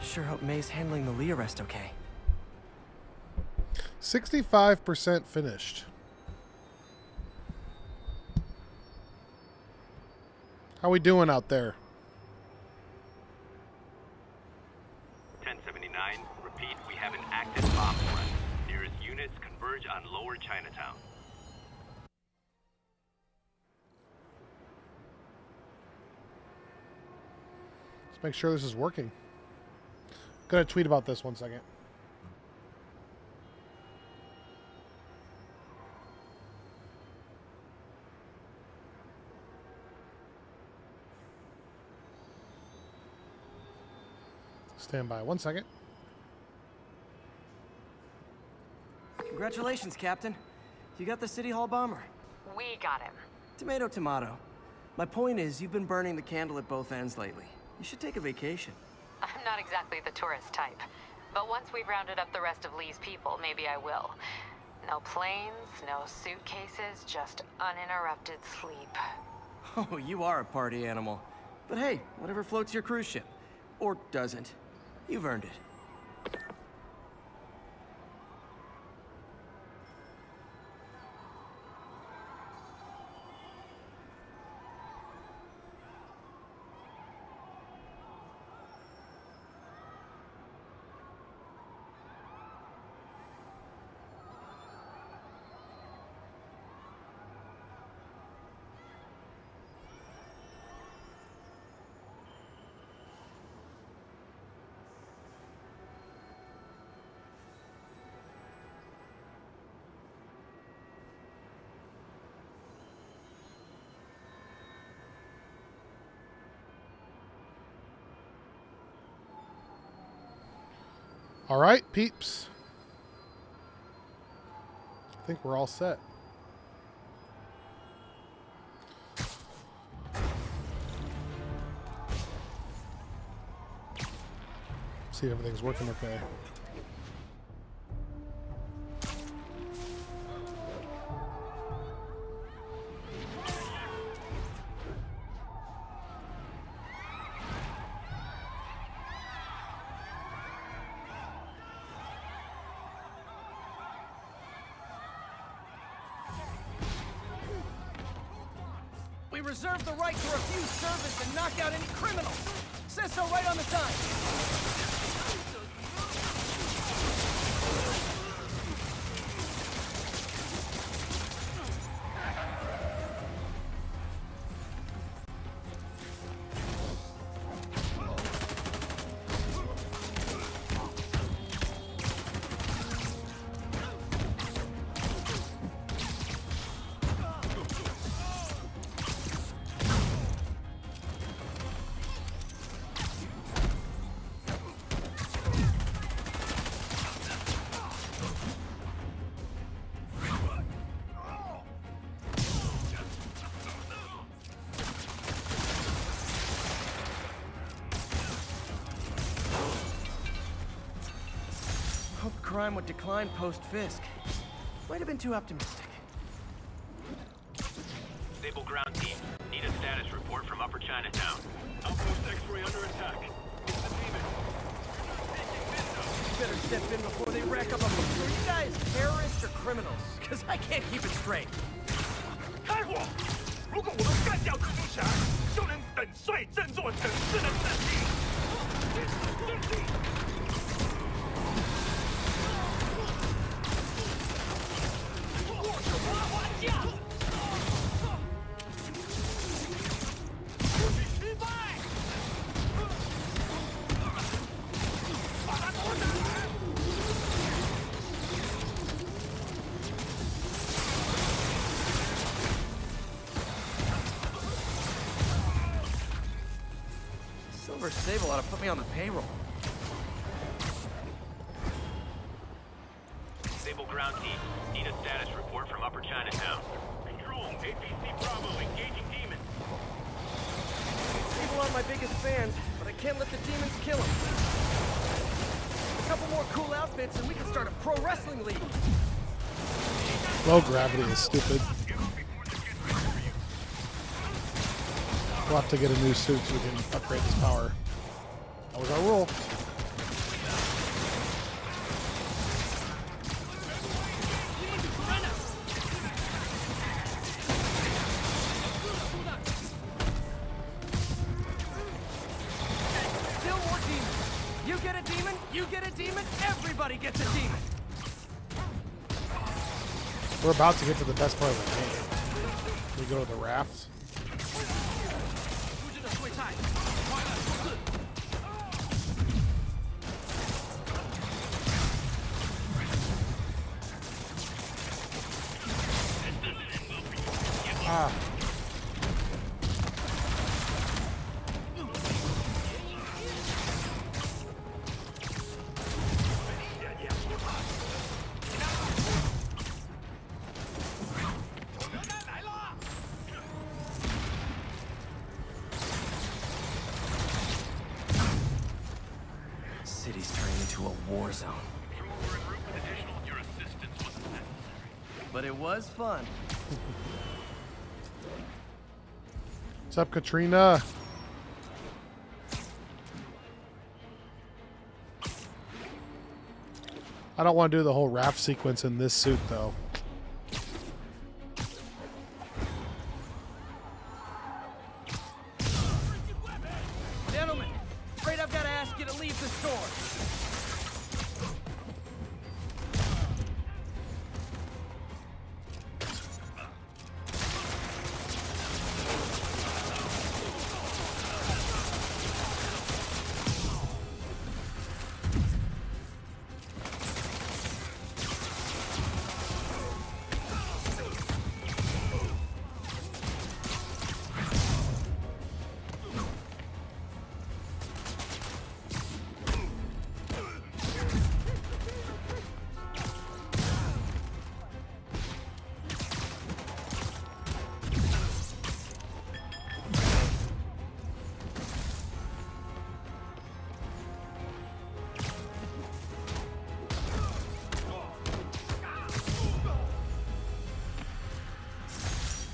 Sure hope May's handling the Lee arrest okay. 65% finished. How we doing out there? 1079, repeat, we have an active bomb threat. Nearest units converge on Lower Chinatown. Let's make sure this is working. Gonna tweet about this 1 second. Stand by 1 second. Congratulations, Captain. You got the City Hall bomber. We got him. Tomato, tomato. My point is, you've been burning the candle at both ends lately. You should take a vacation. I'm not exactly the tourist type, but once we've rounded up the rest of Lee's people, maybe I will. No planes, no suitcases, just uninterrupted sleep. Oh, you are a party animal. But hey, whatever floats your cruise ship. Or doesn't. You've earned it. All right, peeps. I think we're all set. See if everything's working okay. We reserve the right to refuse service and knock out any criminals. Says so right on the time. Hoped crime would decline post-Fisk. Might have been too optimistic. Stable ground team, need a status report from Upper Chinatown. Outpost X-ray under attack. It's the demon. Better step in before they rack up a... Are you guys terrorists or criminals? Because I can't keep it straight. 开火！如果我们干掉蜘蛛侠，就能粉碎振作整治的阵地。 Silver Sable ought to put me on the payroll. Stable ground team, need a status report from Upper Chinatown. Control, APC Bravo, engaging demons. Sable aren't my biggest fans, but I can't let the demons kill them. A couple more cool outfits and we can start a pro wrestling league. Low gravity is stupid. We'll have to get a new suit so we can upgrade his power. That was our rule. get a demon, you get a demon, everybody gets a demon. We're about to get to the best part of the game. We go to the rafts. Ah. City's turning into a war zone. If you were en route with additional, your assistance wasn't necessary. But it was fun. What's up, Katrina? I don't want to do the whole raft sequence in this suit, though. Gentlemen, afraid I've got to ask you to leave the store.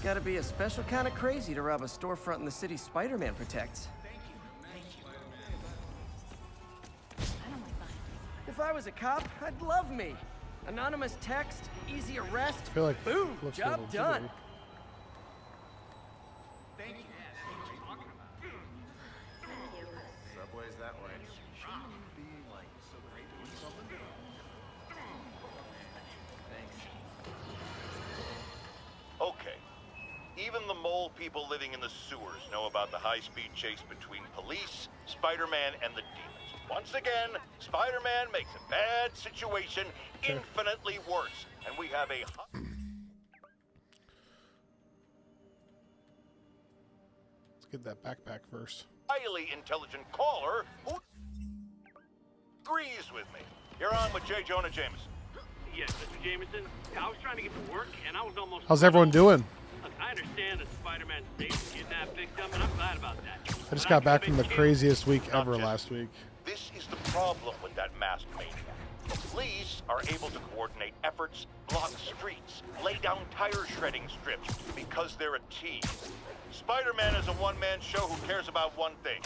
Gotta be a special kind of crazy to rob a storefront in the city Spider-Man protects. If I was a cop, I'd love me. Anonymous text, easy arrest, I feel like boom, it looks a job little done. jittery. Subway's that way. Okay. Even the mole people living in the sewers know about the high-speed chase between police, Spider-Man, and the demons. Once again, Spider-Man makes a bad situation infinitely worse, and we have a Let's get that backpack first. highly intelligent caller who agrees with me. You're on with J. Jonah Jameson. Yes, Mr. Jameson. I was trying to get to work, and I was almost... How's everyone doing? Look, I understand that Spider-Man's safe and kidnapped victim, and I'm glad about that. I just got back from the craziest week ever last week. This is the problem with that masked maniac. The police are able to coordinate efforts, block streets, lay down tire shredding strips because they're a team. Spider-Man is a one-man show who cares about one thing.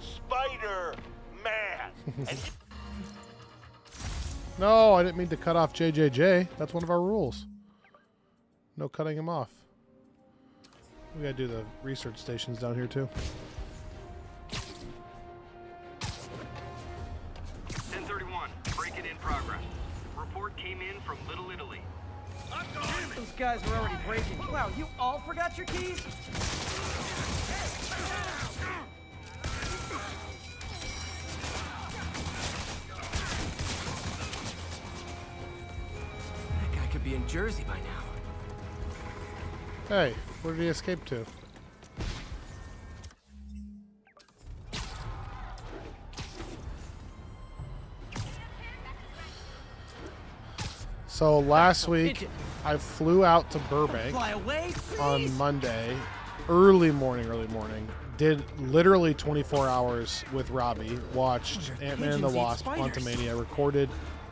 Spider-Man! And No, I didn't mean to cut off JJJ. That's one of our rules. No cutting him off. We gotta do the research stations down here too. 1031, break-in in progress. Report came in from Little Italy. I'm gone! Those guys were already breaking. Wow, you all forgot your keys? That guy could be in Jersey by now. Hey, where did he escape to? So last week, I flew out to Burbank Fly away, on please. Monday, early morning, did literally 24 hours with Robbie, watched Ant-Man and The pigeons eat Wasp, spiders. Quantumania, recorded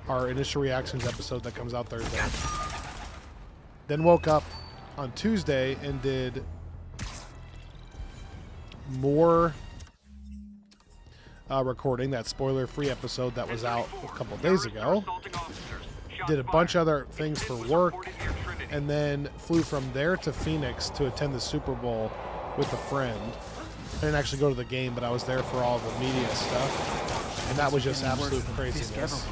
our initial reactions episode that comes out Thursday. Then woke up on Tuesday and did more recording, that spoiler-free episode that was out a couple days ago. Did a bunch of other things for work, and then flew from there to Phoenix to attend the Super Bowl with a friend. I didn't actually go to the game, but I was there for all the media stuff, and that was just absolute craziness.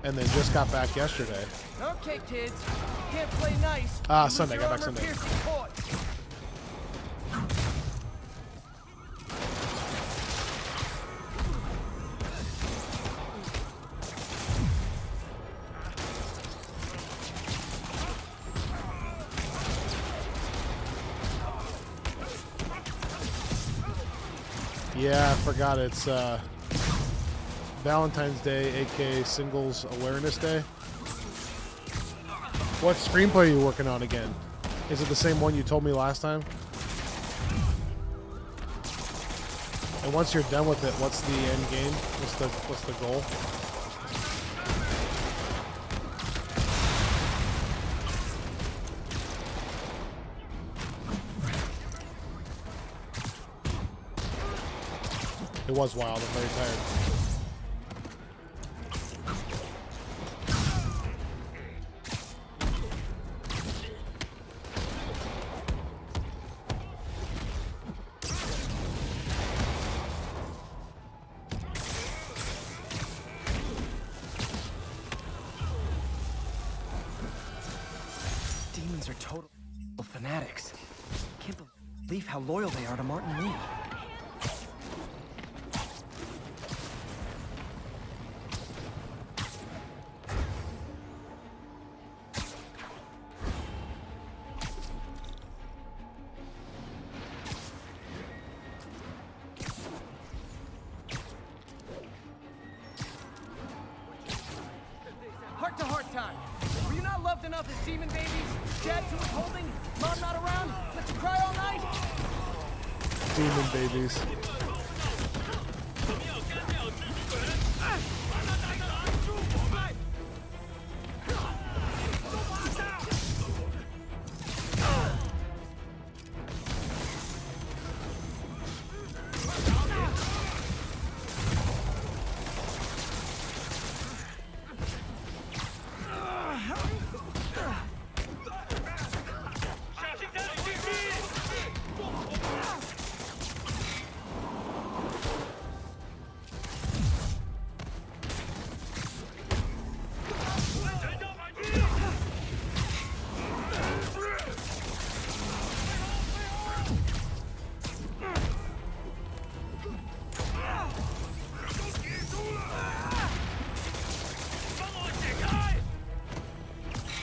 And then just got back yesterday. Okay, kids. Can't play nice. Sunday. Got back Sunday. Yeah, I forgot it's Valentine's Day, aka Singles Awareness Day. What screenplay are you working on again? Is it the same one you told me last time? And once you're done with it, what's the end game? What's the goal? It was wild. I'm very tired. Demons are total fanatics. Can't believe how loyal they are to Martin Lee. Heart-to-heart time. Were you not loved enough as demon babies? Dad too withholding? Mom not around? Let you cry all night? Demon babies.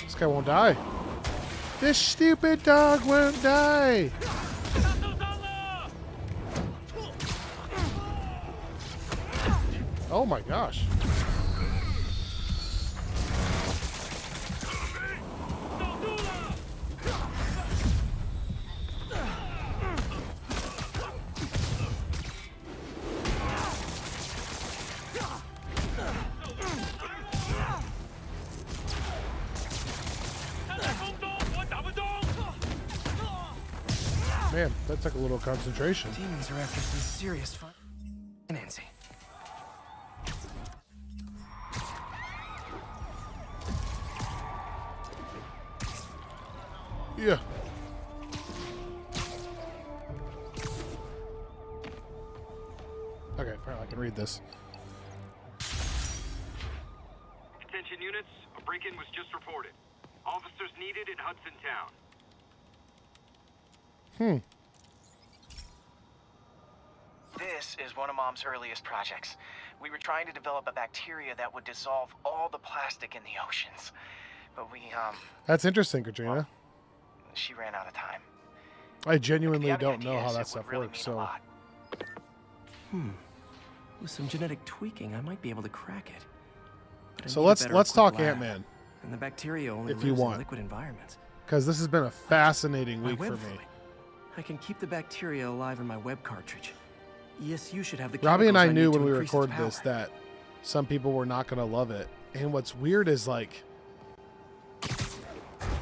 This guy won't die. This stupid dog won't die. Oh my gosh. Man, that took a little concentration. Demons are after some serious financing. Yeah. Okay, apparently I can read this. Attention units, a break-in was just reported. Officers needed in Hudson Town. This is one of Mom's earliest projects. We were trying to develop a bacteria that would dissolve all the plastic in the oceans. But That's interesting, Katrina. she ran out of time. I genuinely The don't know idea how is that it stuff would really works, mean a so... lot. With some genetic tweaking, I might be able to crack it. But I So need a let's better talk equipped lab. Ant-Man, And the bacteria only if lives you in want. liquid environments. because this has been a fascinating My week for web me. fluid. I can keep the bacteria alive in my web cartridge. Yes, you should have the Robbie and I chemicals knew need when to we increase its recorded this power. that some people were not going to love it. And what's weird is, like,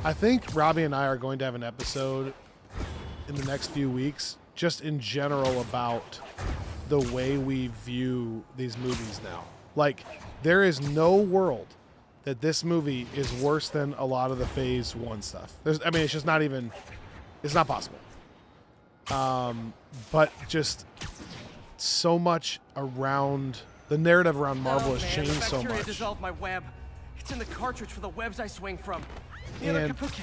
I think Robbie and I are going to have an episode in the next few weeks just in general about the way we view these movies now. Like, there is no world that this movie is worse than a lot of the Phase 1 stuff. I mean, it's just not even, it's not possible. But just so much around the narrative around Marvel has changed so bacteria much. dissolved my web. It's in the cartridge for the webs I swing from. And Okay.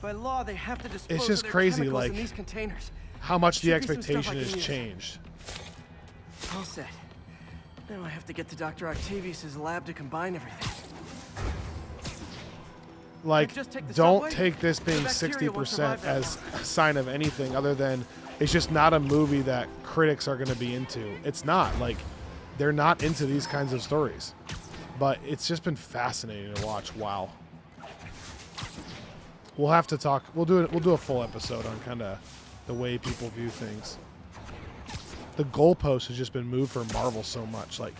By law, they have to dispose it's just of their crazy, chemicals like in these containers. how much the Should be some stuff I expectation can has use. changed. All set. Now I have to get to Dr. Octavius's lab to combine everything. Like, Just take the don't subway? take this being The bacteria won't 60% survive that as a sign of anything other than it's just not a movie that critics are going to be into. It's not. Like, they're not into these kinds of stories. But it's just been fascinating to watch. Wow. We'll have to talk. We'll do a full episode on kind of the way people view things. The goalpost has just been moved for Marvel so much. Like,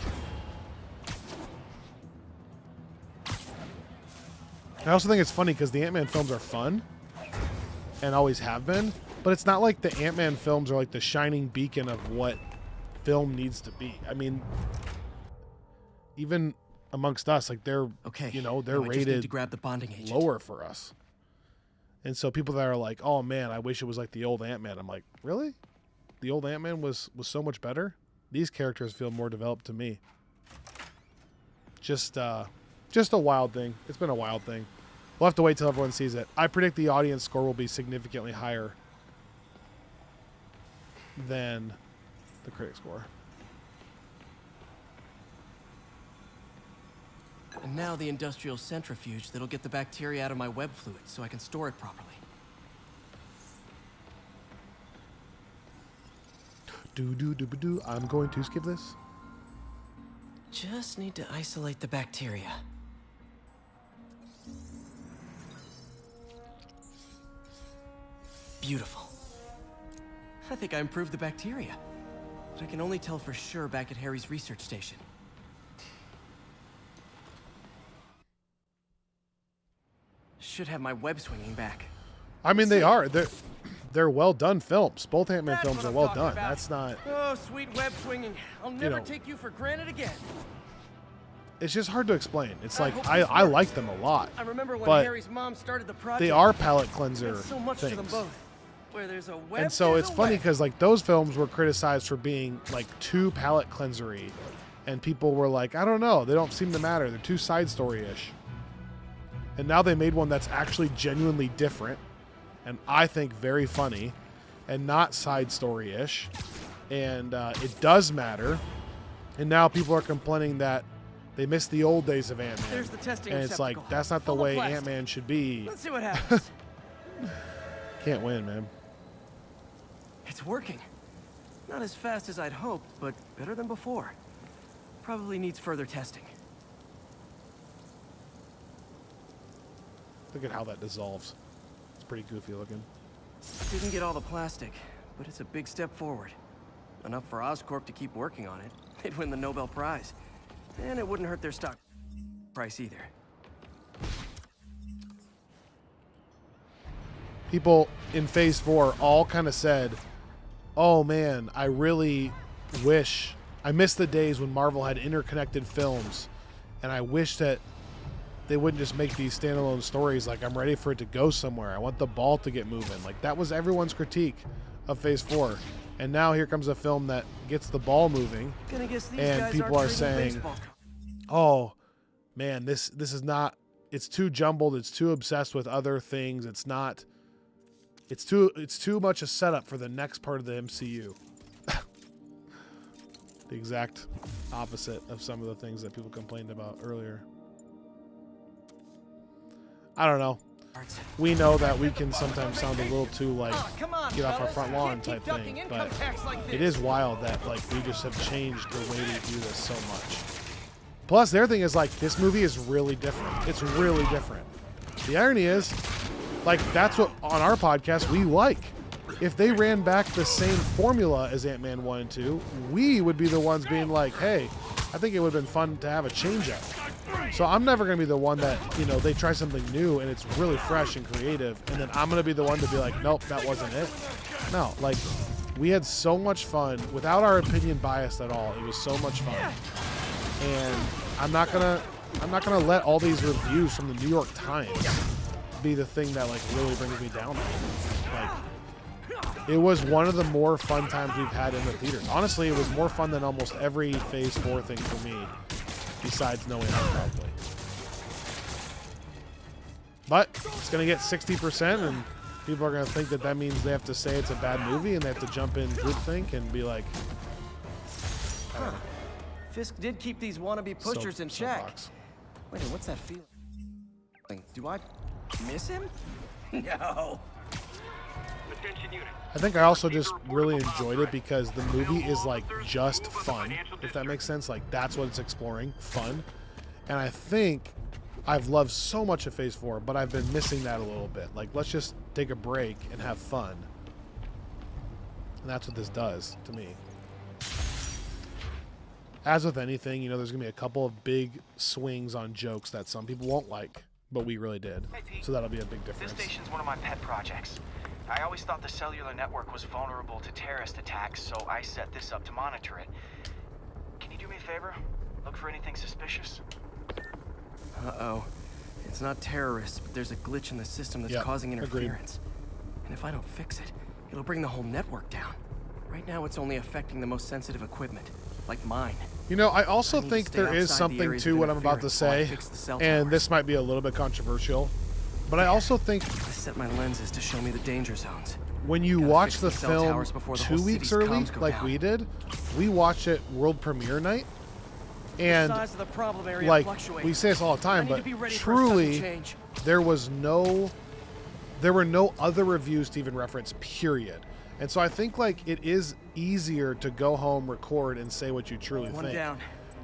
I also think it's funny because the Ant-Man films are fun and always have been, but it's not like the Ant-Man films are like the shining beacon of what film needs to be. I mean, even amongst us, like they're, Okay. you know, they're now I just need rated to grab the bonding agent. lower for us. And so people that are like, oh man, I wish it was like the old Ant-Man. I'm like, really? The old Ant-Man was so much better? These characters feel more developed to me. Just a wild thing. It's been a wild thing. We'll have to wait till everyone sees it. I predict the audience score will be significantly higher than the critic score. And now the industrial centrifuge that'll get the bacteria out of my web fluid so I can store it properly. Do. I'm going to skip this. Just need to isolate the bacteria. Beautiful. I think I improved the bacteria. But I can only tell for sure back at Harry's research station. Should have my web swinging back. I mean, they are. They're well done films. Both Ant-Man That's films what are I'm well talking done. about. That's not. Oh, sweet web swinging. I'll never know. take you for granted again. It's just hard to explain. It's like hope I this like works. them a lot. I remember when But Harry's mom started the project. They are palate cleanser There's so much to them things. both. Where there's a web, And so there's it's a funny web. because like those films were criticized for being like too palate cleansery, and people were like, I don't know, they don't seem to matter. They're too side story-ish. And now they made one that's actually genuinely different, and I think very funny, and not side story-ish, and it does matter. And now people are complaining that they miss the old days of Ant-Man. There's the testing And it's like, receptacle, that's not the full of way plastic. Ant-Man should be. Let's see what happens. Can't win, man. It's working. Not as fast as I'd hoped, but better than before. Probably needs further testing. Look at how that dissolves. It's pretty goofy looking. Didn't get all the plastic, but it's a big step forward. Enough for Oscorp to keep working on it. They'd win the Nobel Prize. And it wouldn't hurt their stock price either. People in Phase 4 all kind of said, oh man, I really wish, I miss the days when Marvel had interconnected films, and I wish that they wouldn't just make these standalone stories. Like, I'm ready for it to go somewhere. I want the ball to get moving. Like, that was everyone's critique of Phase 4. And now here comes a film that gets the ball moving, Gonna guess these and guys people aren't are trading saying, baseball oh man, this is not, it's too jumbled, it's too obsessed with other things, it's too much a setup for the next part of the MCU. The exact opposite of some of the things that people complained about earlier. I don't know. cards. We know that we can sometimes sound a little too like Come on, get off our fellas. front lawn Can't keep type ducking thing, income but tax like it this. is wild that like we just have changed the way we do this so much. Plus, the other thing is like this movie is really different. It's really different. The irony is, like that's what on our podcast we like. If they ran back the same formula as Ant-Man 1 and 2, we would be the ones being like, hey, I think it would have been fun to have a change up. So I'm never going to be the one that, you know, they try something new and it's really fresh and creative, and then I'm going to be the one to be like, nope, that wasn't it. No, like, we had so much fun without our opinion biased at all. It was so much fun. And I'm not gonna let all these reviews from the New York Times be the thing that like really brings me down. Like, It was one of the more fun times we've had in the theaters. Honestly, it was more fun than almost every Phase 4 thing for me, besides knowing how probably. But it's going to get 60%, and people are going to think that that means they have to say it's a bad movie, and they have to jump in groupthink and be like, I don't know. Fisk did keep these wannabe pushers in check. Wait, what's that feeling? Do I miss him? No. Attention unit. I think I also just really enjoyed it because the movie is like just fun, if that makes sense. Like that's what it's exploring, fun. And I think I've loved so much of Phase 4, but I've been missing that a little bit. Like let's just take a break and have fun. And that's what this does to me. As with anything, you know, there's going to be a couple of big swings on jokes that some people won't like, but we really did. So that'll be a big difference. This station's one of my pet projects. I always thought the cellular network was vulnerable to terrorist attacks, so I set this up to monitor it. Can you do me a favor? Look for anything suspicious? Uh-oh. It's not terrorists, but there's a glitch in the system that's causing interference. And if I don't fix it, it'll bring the whole network down. Right now, it's only affecting the most sensitive equipment, like mine. You know, I also think there is something to what I'm about to say, and this might be a little bit controversial, but I also think I set my lenses to show me the danger zones. when you watch the film 2 weeks early, like we did, we watched it world premiere night, and like we say this all the time, but truly there were no other reviews to even reference, period. And so I think like it is easier to go home, record, and say what you truly think.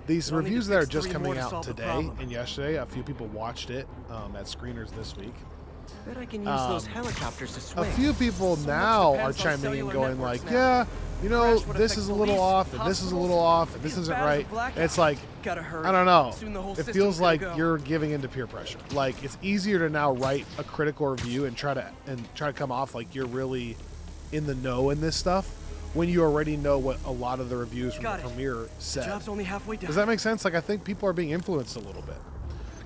These reviews that are just coming out today and yesterday, a few people watched it at screeners this week. Bet I can use those helicopters to swing. A few people now are chiming in going like, yeah, you know, this is a little off, and this is a little off, and this isn't right. And it's like, I don't know. It feels like you're giving into peer pressure. Like it's easier to now write a critical review and try to come off like you're really in the know in this stuff when you already know what a lot of the reviews from the premiere said. Job's only halfway done. Does that make sense? Like I think people are being influenced a little bit.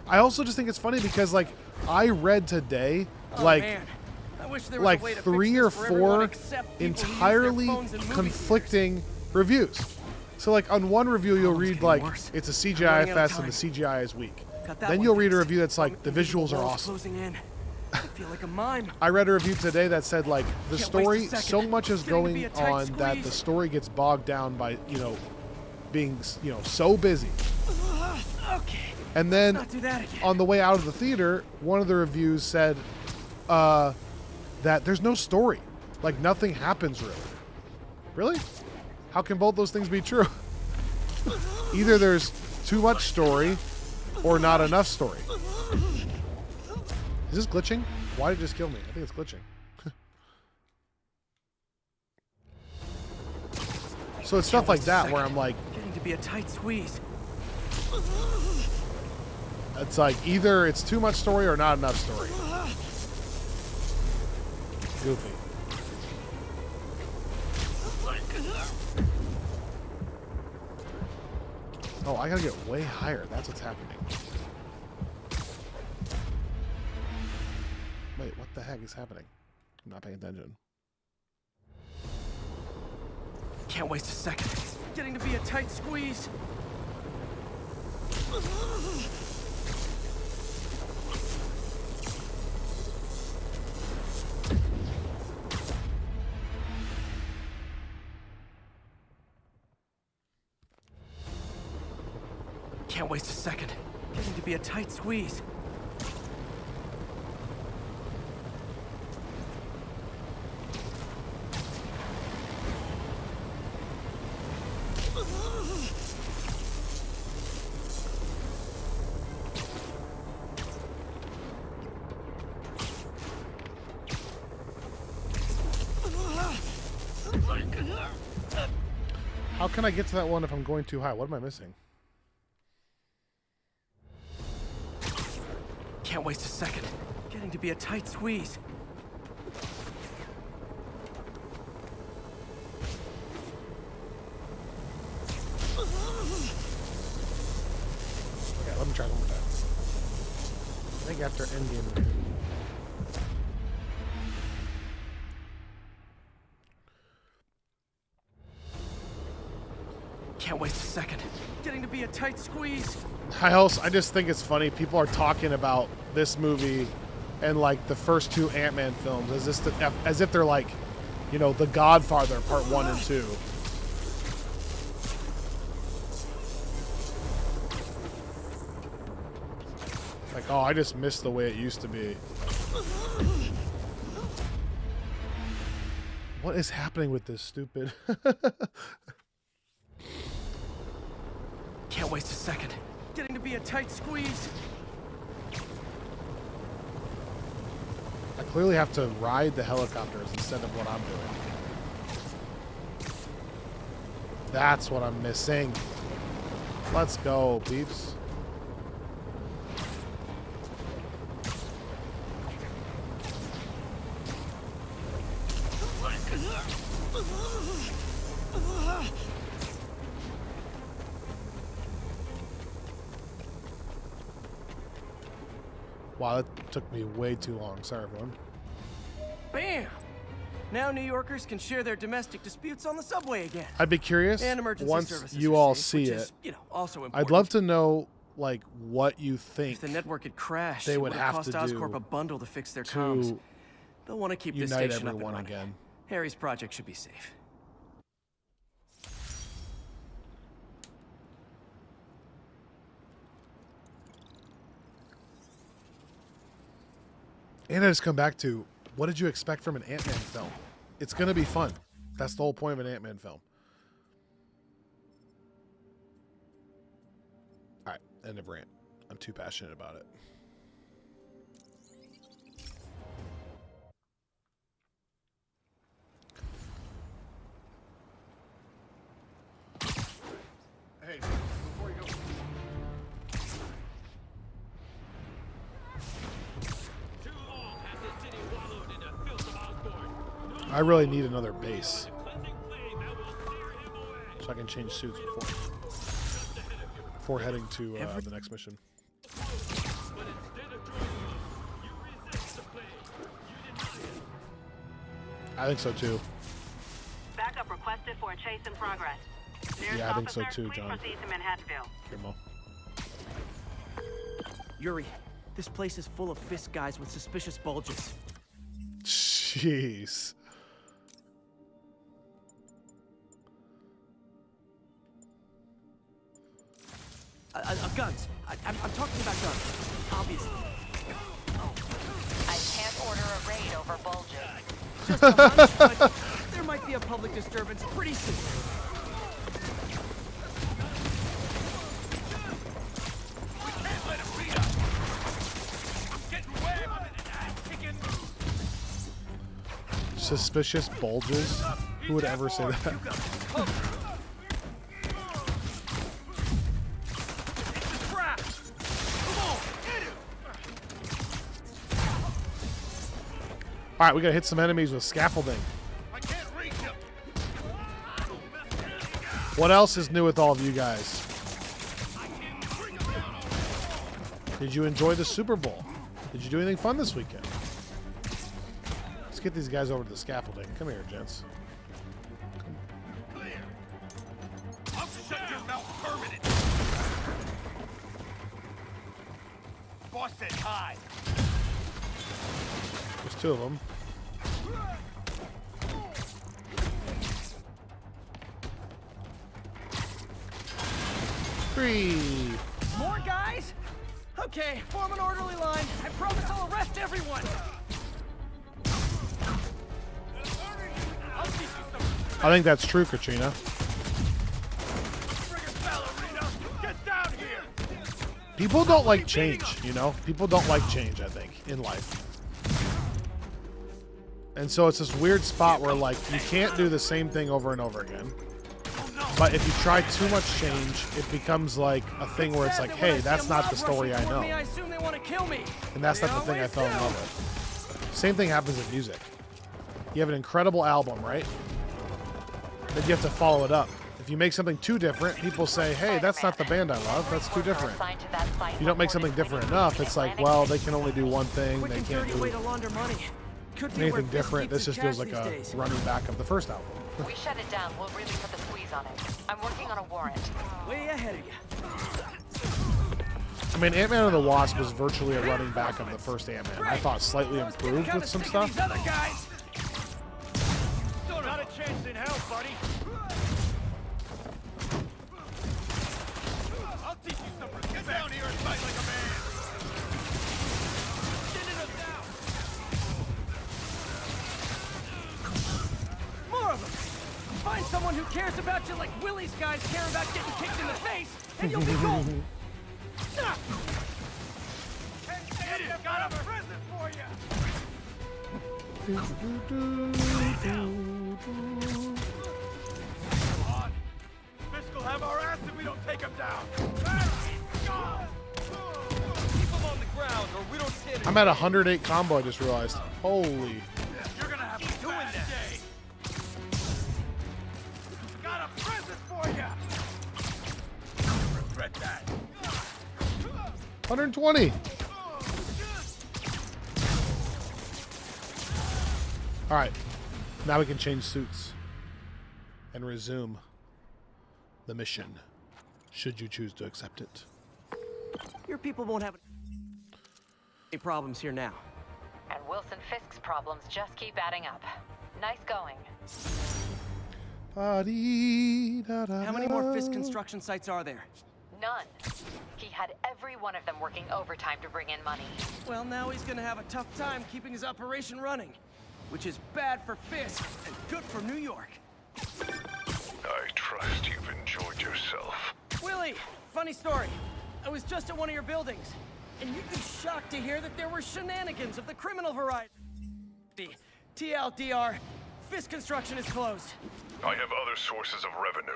I also just think it's funny because like I read today like 3 or 4 entirely conflicting reviews. So like on one review you'll read like it's a CGI fest and the CGI is weak. Then you'll read a review that's like the visuals are awesome. I feel like a mime. I read a review today that said like the story, so much is going on that the story gets bogged down by, you know, being, you know, so busy. Okay. And then on the way out of the theater, one of the reviews said that there's no story. Like nothing happens really. Really? How can both those things be true? Either there's too much story or not enough story. Is this glitching? Why did it just kill me? I think it's glitching. So it's stuff like that where I'm like, getting to be a tight squeeze. It's like either it's too much story or not enough story. Goofy. Oh, I gotta get way higher. That's what's happening. Wait, what the heck is happening? I'm not paying attention. Can't waste a second. It's getting to be a tight squeeze. Can't waste a second. Getting to be a tight squeeze. How can I get to that one if I'm going too high? What am I missing? Can't waste a second. Getting to be a tight squeeze. Okay, let me try one more time. I think after Endgame. Can't waste a second. Getting to be a tight squeeze. I just think it's funny. People are talking about this movie and like the first two Ant-Man films as if they're like, you know, The Godfather Part 1 and 2. Like, oh, I just miss the way it used to be. What is happening with this stupid? Can't waste a second. Getting to be a tight squeeze. I clearly have to ride the helicopters instead of what I'm doing. That's what I'm missing. Let's go, peeps. Wow, that took me way too long. Sorry, everyone. Bam! Now New Yorkers can share their domestic disputes on the subway again. I'd be curious And emergency once services you are all safe, see which it. is, you know, also important. I'd love to know like what you think If the network had crashed, they it would would have cost to Oscorp do a bundle to fix their comms. to They'll want to keep this unite station up and everyone running. again. Harry's project should be safe. And I just come back to, what did you expect from an Ant-Man film? It's going to be fun. That's the whole point of an Ant-Man film. All right, end of rant. I'm too passionate about it. Hey, before you go. Too long has this city wallowed in the filth of Osborn. No I really need another base cleansing flame that will steer him away. so I can change suits before heading to the next mission. But instead of joining us, you resist the flame. You deny it. I think so too. Backup requested for a chase in progress. Nearest Yeah, I think so officer, too, please John. proceed to Manhattanville. Here, Mo. Yuri, this place is full of fist guys with suspicious bulges. Jeez. Guns. I'm talking about guns. Obviously. I can't order a raid over bulges. Just a hunch, but there might be a public disturbance pretty soon. Can't let him beat us. Getting way more than that. Kicking. Suspicious bulges? Who would ever say that? All right, we gotta hit some enemies with scaffolding. I can't reach him. What else is new with all of you guys? Did you enjoy the Super Bowl? Did you do anything fun this weekend? Let's get these guys over to the scaffolding. Come here, gents. Clear. I'll shut your mouth permanent. Boss said hi. There's two of them. Three. More guys? Okay, form an orderly line. I promise I'll arrest everyone. I think that's true, Katrina. Friggin' ballerina. Get down here. People don't like change, you know? People don't like change, I think, in life. And so it's this weird spot where, like, you can't do the same thing over and over again. But if you try too much change, it becomes like a thing where it's like, hey, that's not the story I know. I assume they want to kill me. And that's not the thing I fell in love with. Same thing happens in music. You have an incredible album, right? Then you have to follow it up. If you make something too different, people say, hey, that's not the band I love. That's too different. If you don't make something different enough, it's like, well, they can only do one thing. They can't do way to launder money. Could be where anything Biff different. keeps This his just feels cash like these a days. running back of the first album. We shut it down, we'll really put the squeeze on it. I'm working on a warrant. Way ahead of you. I mean, Ant-Man and the Wasp was virtually a running back of the first Ant-Man. I thought slightly improved with some stuff. These other guys. Not a chance in hell, buddy. I'll teach you some respect. Get down here and fight like a man. Sending us down. More of them. Find someone who cares about you like Willie's guys care about getting kicked in the face, and you'll be golden. Idiot, got a present for you. Come on. Fisk will have our ass if we don't take him down. Keep him on the ground or we don't stand it. I'm at 108 combo, I just realized. Holy. You're gonna have to do it that. Got a present for you. Regret that. 120. All right. Now we can change suits and resume the mission, should you choose to accept it. Your people won't have any problems here now. And Wilson Fisk's problems just keep adding up. Nice going. How many more Fisk construction sites are there? None. He had every one of them working overtime to bring in money. Well, now he's gonna have a tough time keeping his operation running, which is bad for Fisk and good for New York. I trust you've enjoyed yourself. Willie, funny story. I was just at one of your buildings, and you'd be shocked to hear that there were shenanigans of the criminal variety. TLDR, Fisk construction is closed. I have other sources of revenue,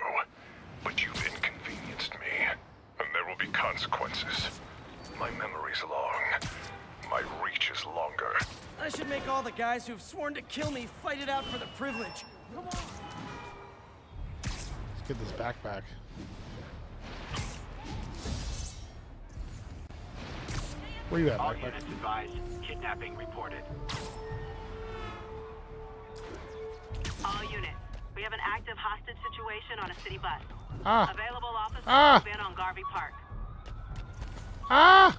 but you've inconvenienced me, and there will be consequences. My memory's long. My reach is longer. I should make all the guys who've sworn to kill me fight it out for the privilege. Come on. Let's get this backpack. Where you at, All backpack? units advised. Kidnapping reported. All units. We have an active hostage situation on a city bus. Ah! Available officers Ah! have been on Garvey Park. Ah!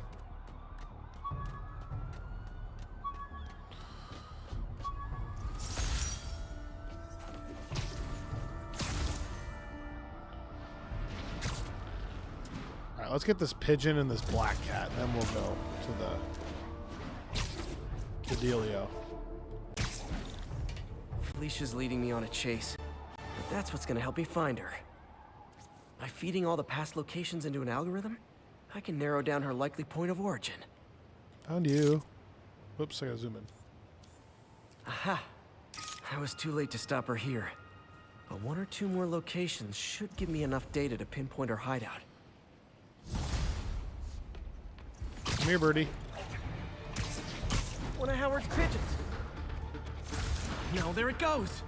All right, let's get this pigeon and this black cat, and then we'll go to the dealio. Felicia's leading me on a chase, but that's what's gonna help me find her. By feeding all the past locations into an algorithm, I can narrow down her likely point of origin. Found you. Whoops, I gotta zoom in. Aha! I was too late to stop her here. But one or two more locations should give me enough data to pinpoint her hideout. Come here, birdie. One of Howard's pigeons. No, there it goes.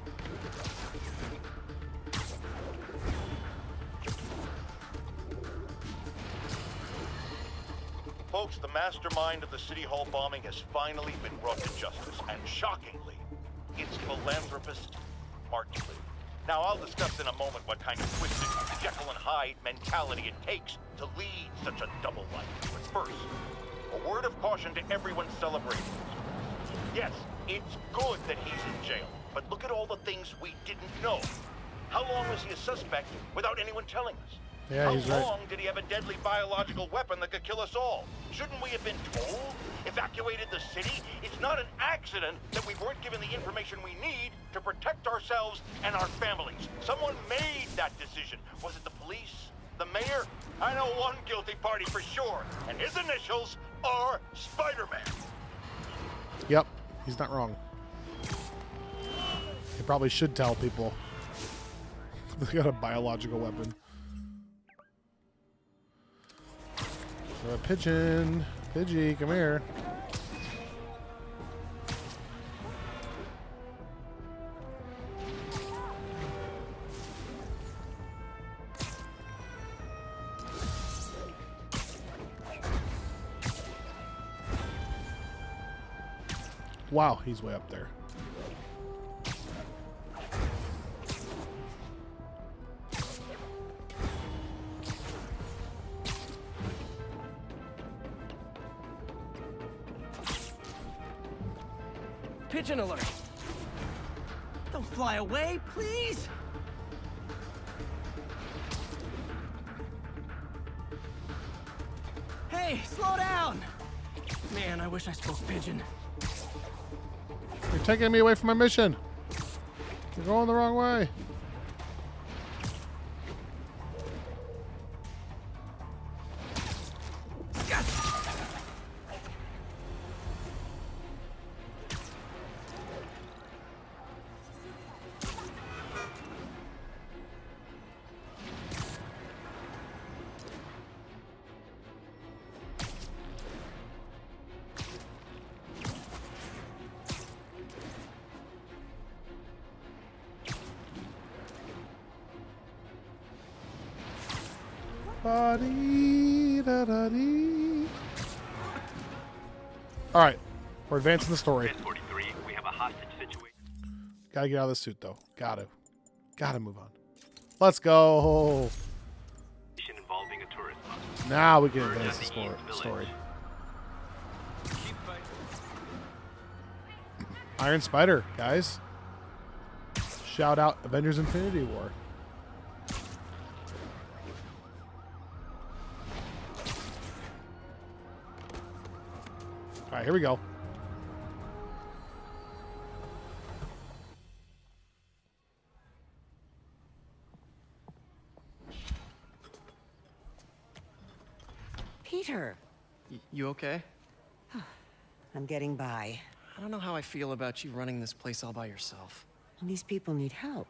Folks, the mastermind of the City Hall bombing has finally been brought to justice, and shockingly, it's philanthropist Martin Lee. Now, I'll discuss in a moment what kind of twisted Jekyll and Hyde mentality it takes to lead such a double life. But first, a word of caution to everyone celebrating. Yes, it's good that he's in jail, but look at all the things we didn't know. How long was he a suspect without anyone telling us? Yeah, he's How right. long did he have a deadly biological weapon that could kill us all? Shouldn't we have been told? Evacuated the city? It's not an accident that we weren't given the information we need to protect ourselves and our families. Someone made that decision. Was it the police? The mayor? I know one guilty party for sure, and his initials are Spider-Man. Yep, he's not wrong. He probably should tell people. They got a biological weapon. Or a pigeon. Pidgey, come here. Wow, he's way up there. Pigeon alert! Don't fly away, please! Hey, slow down! Man, I wish I spoke pigeon. You're taking me away from my mission. You're going the wrong way. All right, we're advancing the story. 1043, we have a hostage situation. Gotta get out of the suit, though. Gotta move on. Let's go. Involving a tourist bus. Now we can advance the story. Iron Spider, guys. Shout out Avengers Infinity War. All right, here we go. Peter, You okay? I'm getting by. I don't know how I feel about you running this place all by yourself. And these people need help.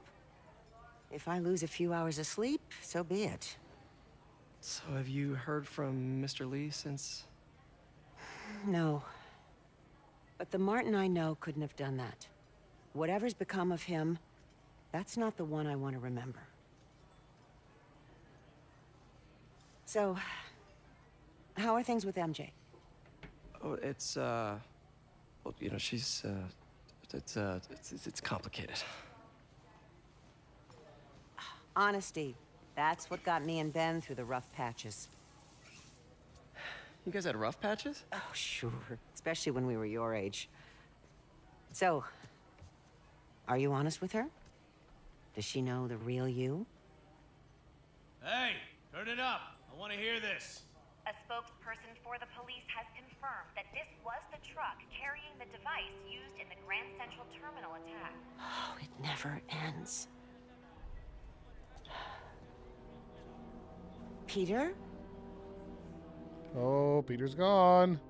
If I lose a few hours of sleep, so be it. So have you heard from Mr. Lee since? No. But the Martin I know couldn't have done that. Whatever's become of him, that's not the one I want to remember. So, how are things with MJ? Oh, it's well, you know, she's it's complicated. Honesty. That's what got me and Ben through the rough patches. You guys had rough patches? Oh, sure. Especially when we were your age. So, are you honest with her? Does she know the real you? Hey, turn it up. I want to hear this. A spokesperson for the police has confirmed that this was the truck carrying the device used in the Grand Central Terminal attack. Oh, it never ends. Peter? Oh, Peter's gone.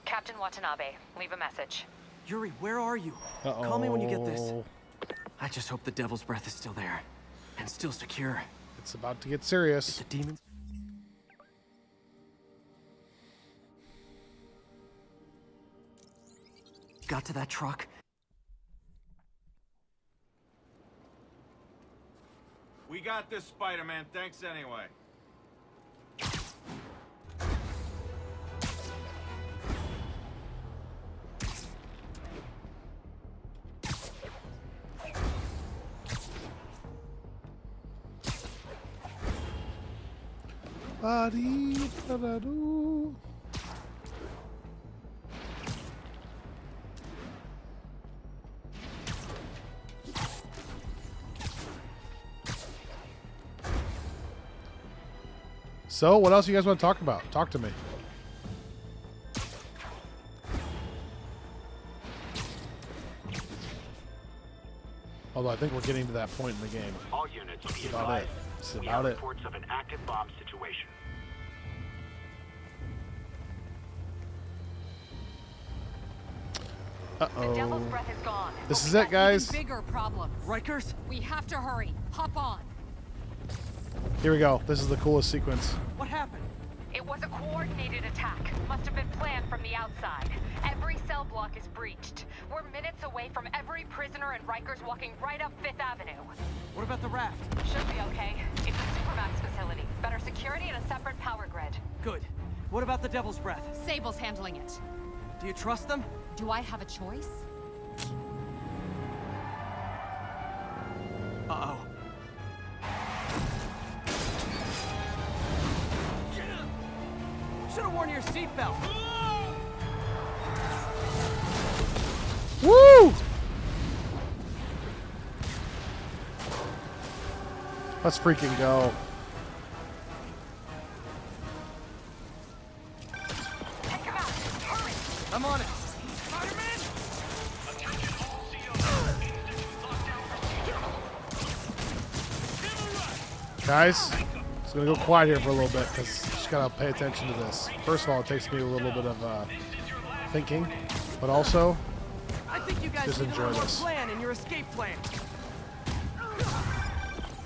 Captain Watanabe, leave a message. Yuri, where are you? Uh-oh. Call me when you get this. I just hope the Devil's Breath is still there. And still secure. It's about to get serious. The demons... got to that truck. We got this, Spider-Man. Thanks anyway. Ba-dee-da-da-doo. So, what else you guys want to talk about? Talk to me. Although I think we're getting to that point in the game. All units be About it. advised. That's We about have it. reports of an active bomb situation. The Devil's Uh-oh. Breath is gone. This But is we it, got guys. even bigger problems. Rikers? We have to hurry. Hop on. Here we go. This is the coolest sequence. What happened? It was a coordinated attack. Must have been planned from the outside. Every cell block is breached. We're minutes away from every prisoner and Rikers walking right up Fifth Avenue. What about the raft? Should be okay. It's a Supermax facility. Better security and a separate power grid. Good. What about the Devil's Breath? Sable's handling it. Do you trust them? Do I have a choice? Uh-oh. Let's freaking go. Take him out. Hurry. I'm on it. Spider-Man! Guys, it's gonna go quiet here for a little bit because just gotta pay attention to this. First of all, it takes me a little bit of thinking, but also I think you guys just need enjoy a little this. more plan in your escape plan.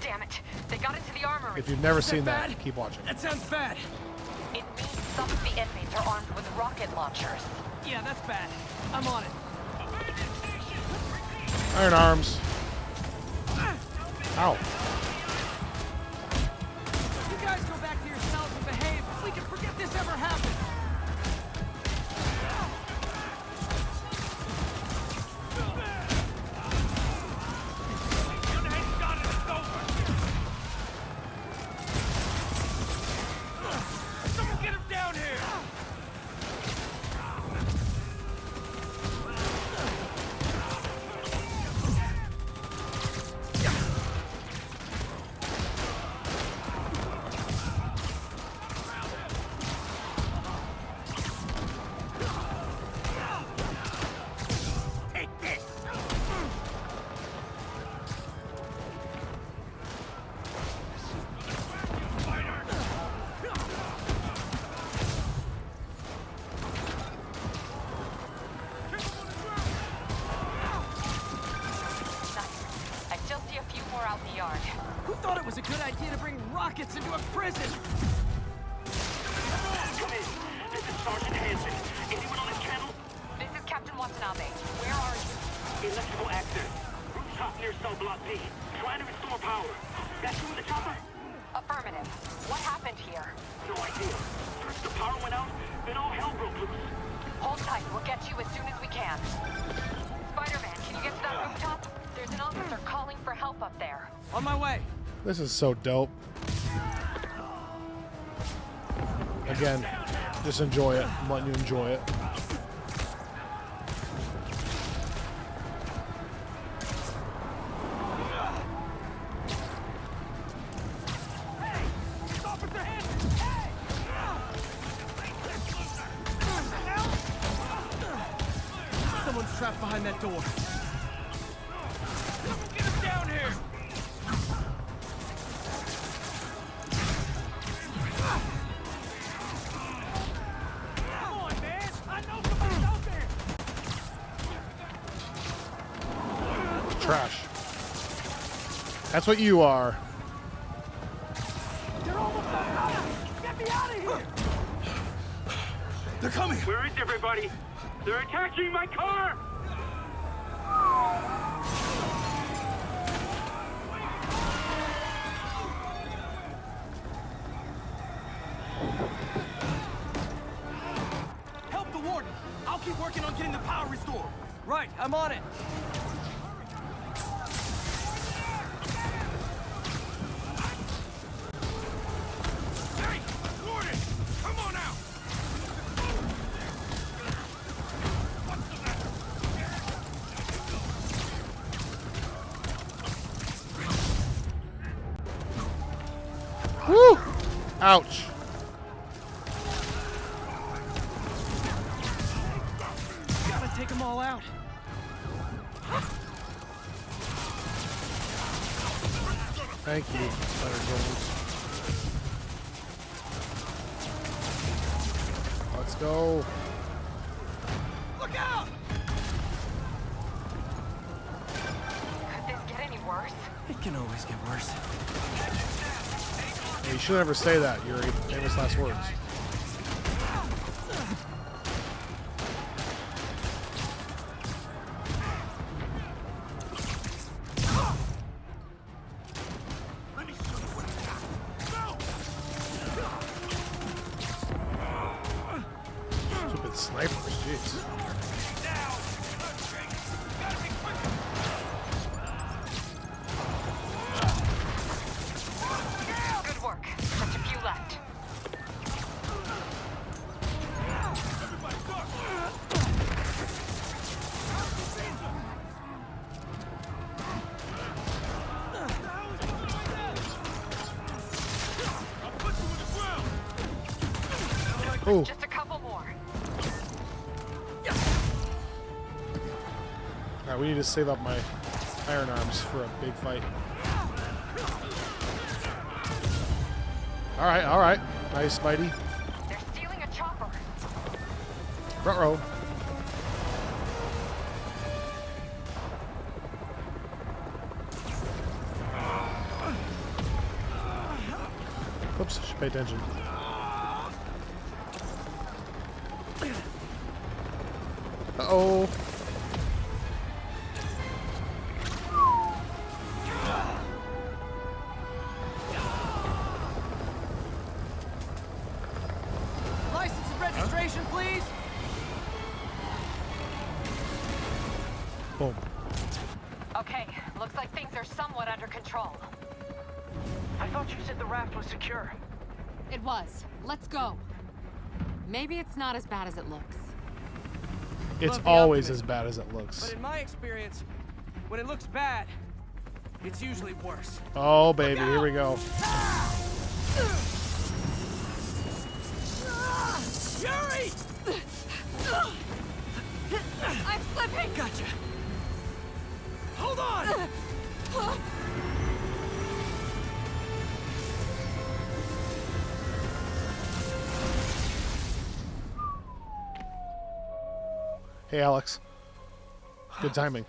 Damn it. They got into the armory. If you've never seen bad? that, keep watching. That sounds bad. It means some of the inmates are armed with rocket launchers. Yeah, that's bad. I'm on it. Iron arms. Ow. You guys go back to your cells and behave. We can forget this ever happened. Someone get him down here! I still see a few more out in the yard. Who thought it was a good idea to bring rockets into a prison? Come in. This is Sergeant Hansen. Anyone on this channel? This is Captain Watanabe. Where are you? Electrical access. Rooftop near cell block D. Trying to restore power. That you in the chopper? Affirmative. What happened here? No idea. First the power went out, then all hell broke loose. Hold tight. We'll get you as soon as we can. Spider-Man, can you get to that rooftop? There's an officer calling for help up there. On my way. This is so dope. Again, just enjoy it. I'm letting you enjoy it. Someone's trapped behind that door. Get him down here! Come on, man! I know somebody's out there! Trash. That's what you are. They're almost out! Get me out of here! They're coming. Where is everybody? They're attacking my car! Help the warden. I'll keep working on getting the power restored. Right, I'm on it. Hey! Warden! Come on out! Woo! Ouch. Gotta take them all out. Thank you, Spider-Jones. Let's go. Look out! Could this get any worse? It can always get worse. You should never say that, Yuri. Famous last words. Let me show you what I got. Go! Stupid snipers, jeez. Now! Gotta be quicker! Good work. Just a few left. Everybody duck! Ooh. Just a couple more. Alright, we need to save up my iron arms for a big fight. Alright. Nice, Spidey. They're stealing a chopper. Ruh-roh. Oops, should pay attention. Uh-oh. License and registration, please. Boom. Okay, looks like things are somewhat under control. I thought you said the raft was secure. It was. Let's go. Maybe it's not as bad as it looks. It's Love the always optimism. as bad as it looks. But in my experience, when it looks bad, it's usually worse. Oh, baby, here we go. Yuri! I'm slipping! Gotcha. Hold on! Hey, Alex. Good timing.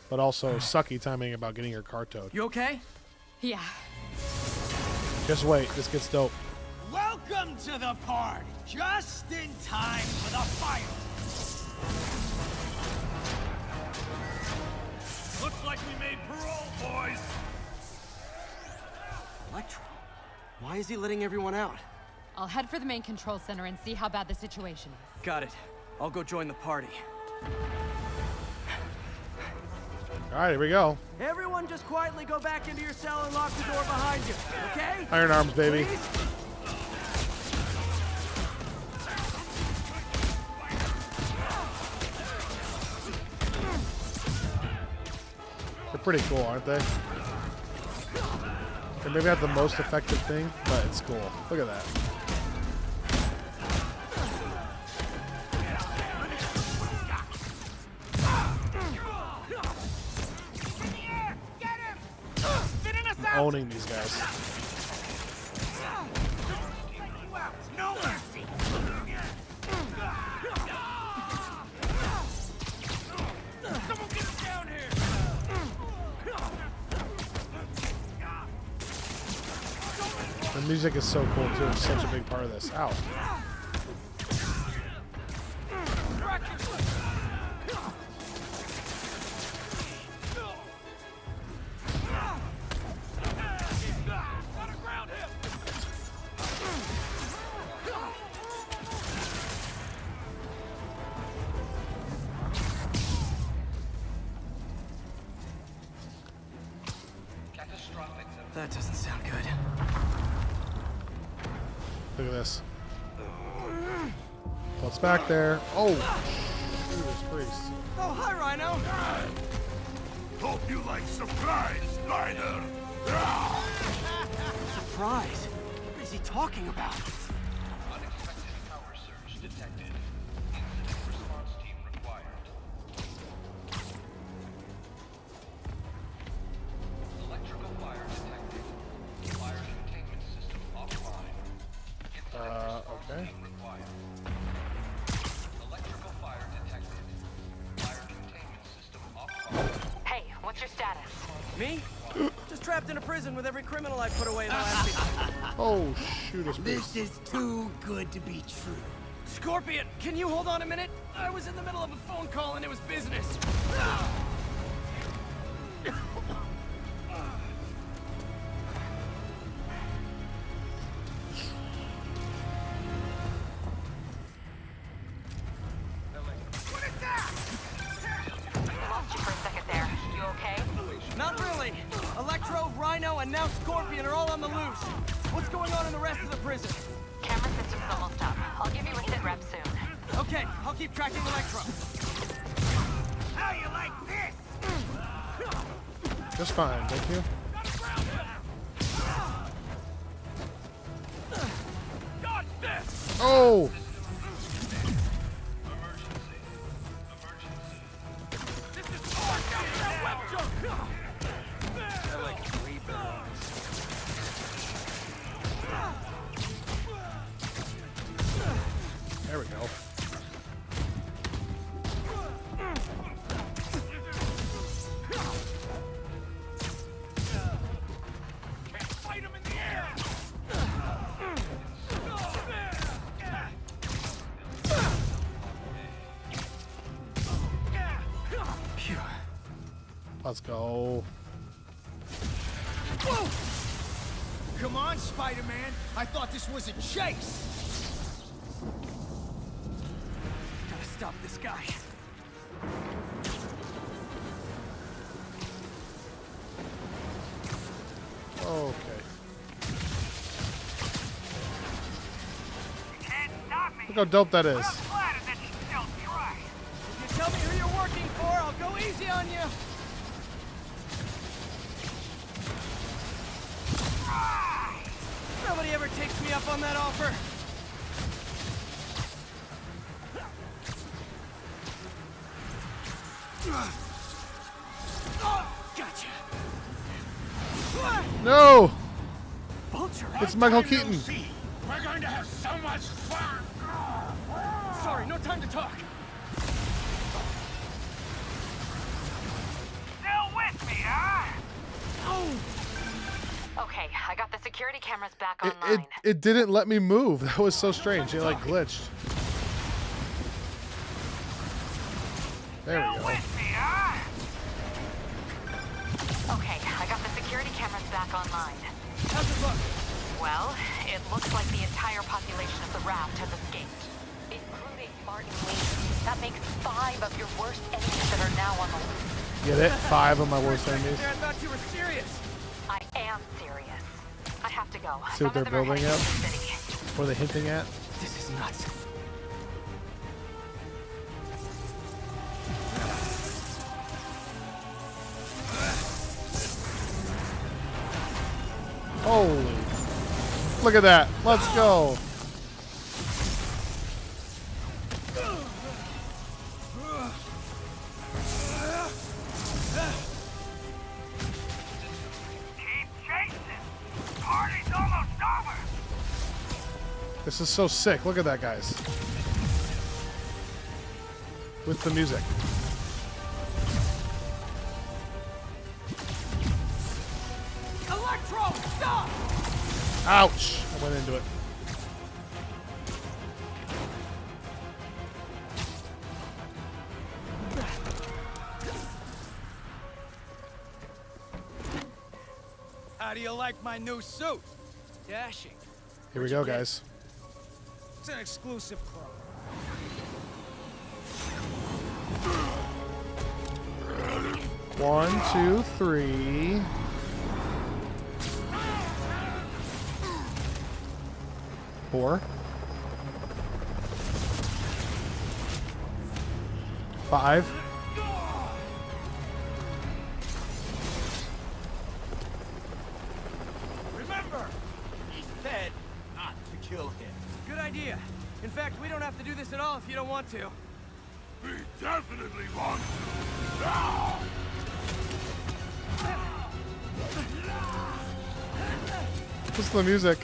But also sucky timing about getting your car towed. You okay? Yeah. Just wait, this gets dope. Welcome to the party. Just in time for the fight. Looks like we made parole, boys. Electro. Why is he letting everyone out? I'll head for the main control center and see how bad the situation is. Got it. I'll go join the party. Alright, here we go. Everyone just quietly go back into your cell and lock the door behind you, okay? Iron arms, baby. Please? They're pretty cool, aren't they? They're maybe not the most effective thing, but it's cool. Look at that. Owning these guys. No mercy. Someone get us down here. The music is so cool too. It's such a big part of this. Ow. That doesn't sound good. Look at this. What's back there? Oh, Judas Priest. Oh, hi, Rhino. Hope you like surprise, Spider. Surprise. What is he talking about? Unexpected power surge detected. Incident response team required. Electrical fire detected. Fire containment system offline. Incident response Okay. team required. Electrical fire detected. Fire containment system offline. Hey, what's your status? Me? Just trapped in a prison with every criminal I put away in the last week. Oh, Judas Priest. This is too good to be true. Scorpion, can you hold on a minute? I was in the middle of a phone call and it was business. Lost you for a second there. You okay? Not really. Electro, Rhino, and now Scorpion are all on the loose. What's going on in the rest of the prison? Camera system's almost up. I'll give you a sit rep soon. Okay, I'll keep tracking Electro. How you like this? Just fine, thank you. Dodge this! Oh! There we go. Fight him in the air! Phew. Let's go. Whoa! Come on, Spider-Man. I thought this was a chase. Gotta stop this guy. Okay. You can't stop me. Look how dope that is. I'm flattered that you still try. If you tell me who you're working for, I'll go easy on you. Nobody ever takes me up on that offer. Gotcha. No! Vulture, It's Michael Keaton. we're going to have so much fun. Sorry, no time to talk. Still with me, huh? Okay, I got the security cameras back It online. didn't let me move. That was so strange. It like glitched. There we go. With me, huh? Okay, I got the security cameras back online. How's it look? Well, it looks like the entire population of the raft has escaped, including Martin Lee. That makes 5 of your worst enemies that are now on the loose. Get it? 5 of my worst enemies. I thought you were serious. I am serious. I have to go. See what they're Some of them are building heading up? to the city. What are they hinting at? This is nuts. Holy. Look at that. Let's go. Keep chasing. Party's almost over. This is so sick. Look at that, guys. With the music. Electro, stop! Ouch. I went into it. How do you like my new suit? Dashing. Here we go, guys. It's an exclusive club. 1, 2, 3. Four. 5. Remember, he said not to kill him. Good idea. In fact, we don't have to do this at all if you don't want to. We definitely want to. Listen to the music.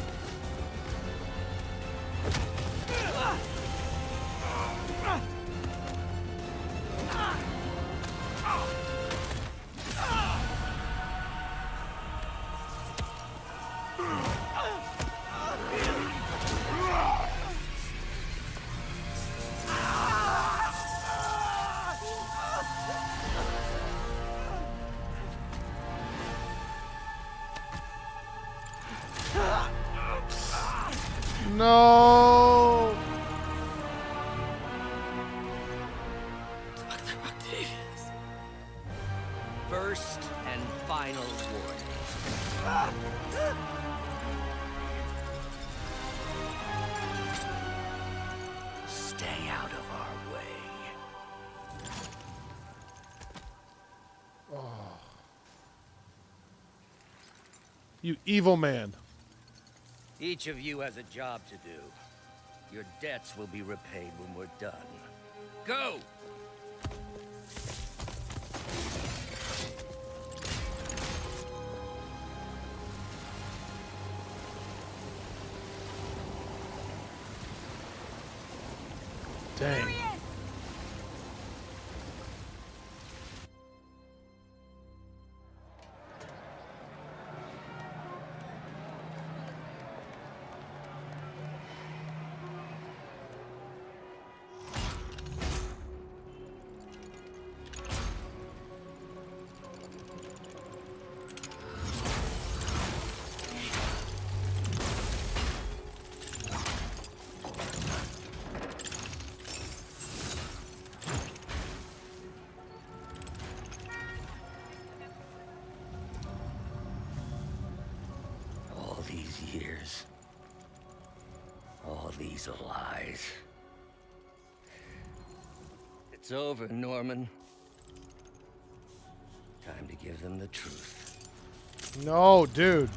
No. First and final warning. Stay out of our way. You evil man. Each of you has a job to do. Your debts will be repaid when we're done. Go! Dang. All these years. All these lies. It's over, Norman. Time to give them the truth. No, dude.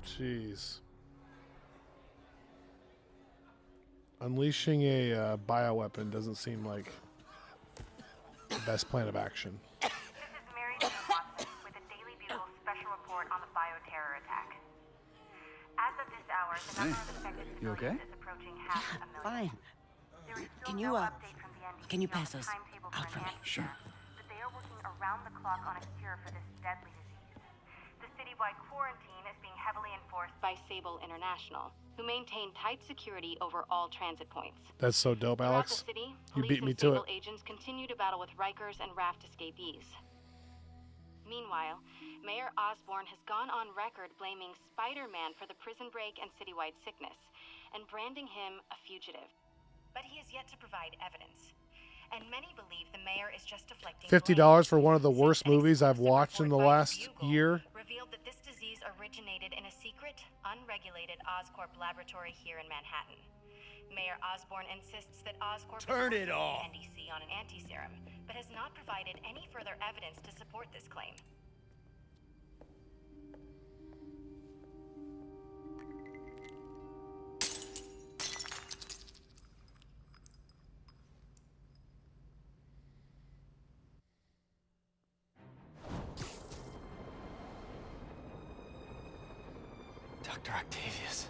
Jeez. Unleashing a bioweapon doesn't seem like the best plan of action. This is Mary Jane Watson with a Daily Bugle special report on the bioterror attack. As of this hour, the number of affected civilians is approaching 500,000. Fine. There is still Can no you, update from the NBC can you on pass the those timetable out for for me? an Sure. antidote, but they are working around the clock on a cure for this deadly disease. The citywide quarantine is being heavily enforced by Sable International, who maintain tight security over all transit points. That's so dope, Throughout Alex. the city, You police beat me and to Sable it. agents continue to battle with Rikers and Raft escapees. Meanwhile, Mayor Osborn has gone on record blaming Spider-Man for the prison break and citywide sickness, and branding him a fugitive. But he has yet to provide evidence. And many believe the mayor is just deflecting $50 for one of the blame. worst Since an movies I've exclusive watched in the report by last Bugle year. revealed that this disease originated in a secret, unregulated Oscorp laboratory here in Manhattan. Mayor Osborn insists that Oscorp Turn is it off. working with NDC on an anti-serum, but has not provided any further evidence to support this claim. Dr. Octavius.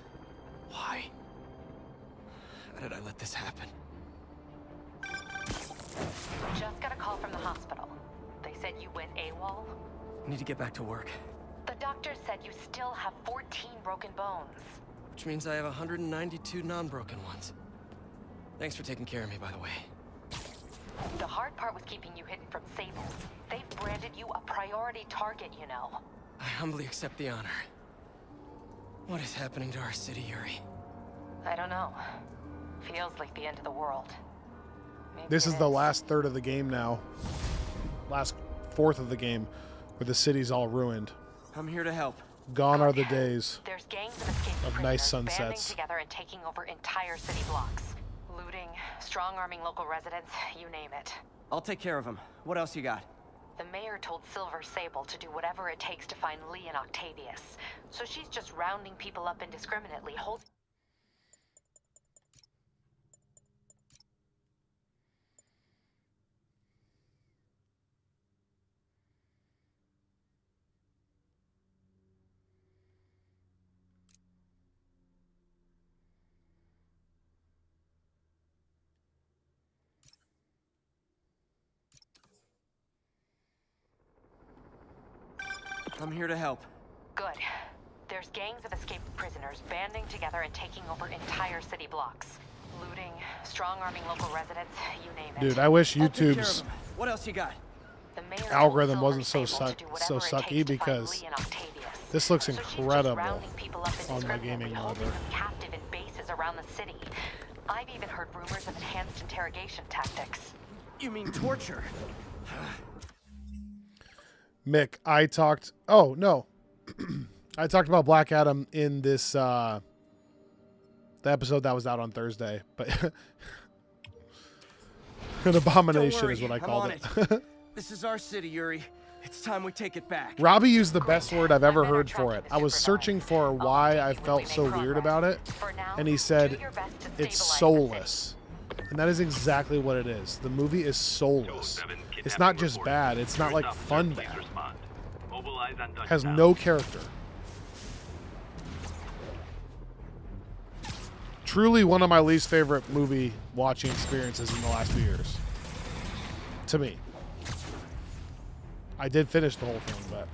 Why? How did I let this happen? Just got a call from the hospital. They said you went AWOL. I need to get back to work. The doctor said you still have 14 broken bones. Which means I have 192 non-broken ones. Thanks for taking care of me, by the way. The hard part was keeping you hidden from Sables. They've branded you a priority target, you know. I humbly accept the honor. What is happening to our city, Yuri? I don't know. Feels like the end of the world. Maybe This it is the last third of the game now. Last fourth of the game where the city's all ruined. I'm here to help. Gone are the days There's gangs of escaped of prisoners nice banding sunsets. together and taking over entire city blocks. Looting, strong-arming local residents, you name it. I'll take care of him. What else you got? The mayor told Silver Sable to do whatever it takes to find Lee and Octavius. So she's just rounding people up indiscriminately, holding... I'm here to help. Good. There's gangs of escaped prisoners banding together and taking over entire city blocks. Looting, strong-arming local residents, you name it. Dude, I wish I'll take care of YouTube's him. What else you got? The mayor told algorithm Silver wasn't so Sable to do so whatever it sucky takes to find because Lee and Octavius. This looks So she's just incredible rounding people up on my gaming indiscriminately, monitor. holding them captive in bases around the city. I've even heard rumors of enhanced interrogation tactics. You mean torture? Mick, I talked. Oh no, I talked about Black Adam in this the episode that was out on Thursday, but an abomination Don't worry, is what I I'm called on it. This is our city, Yuri. It's time we take it back. Robbie used the best word I've ever heard for it. I was searching for why I felt so weird about it, and he said it's soulless. And that is exactly what it is. The movie is soulless. It's not just bad. It's not like fun bad. It has no character. Truly one of my least favorite movie watching experiences in the last few years. To me. I did finish the whole thing, but...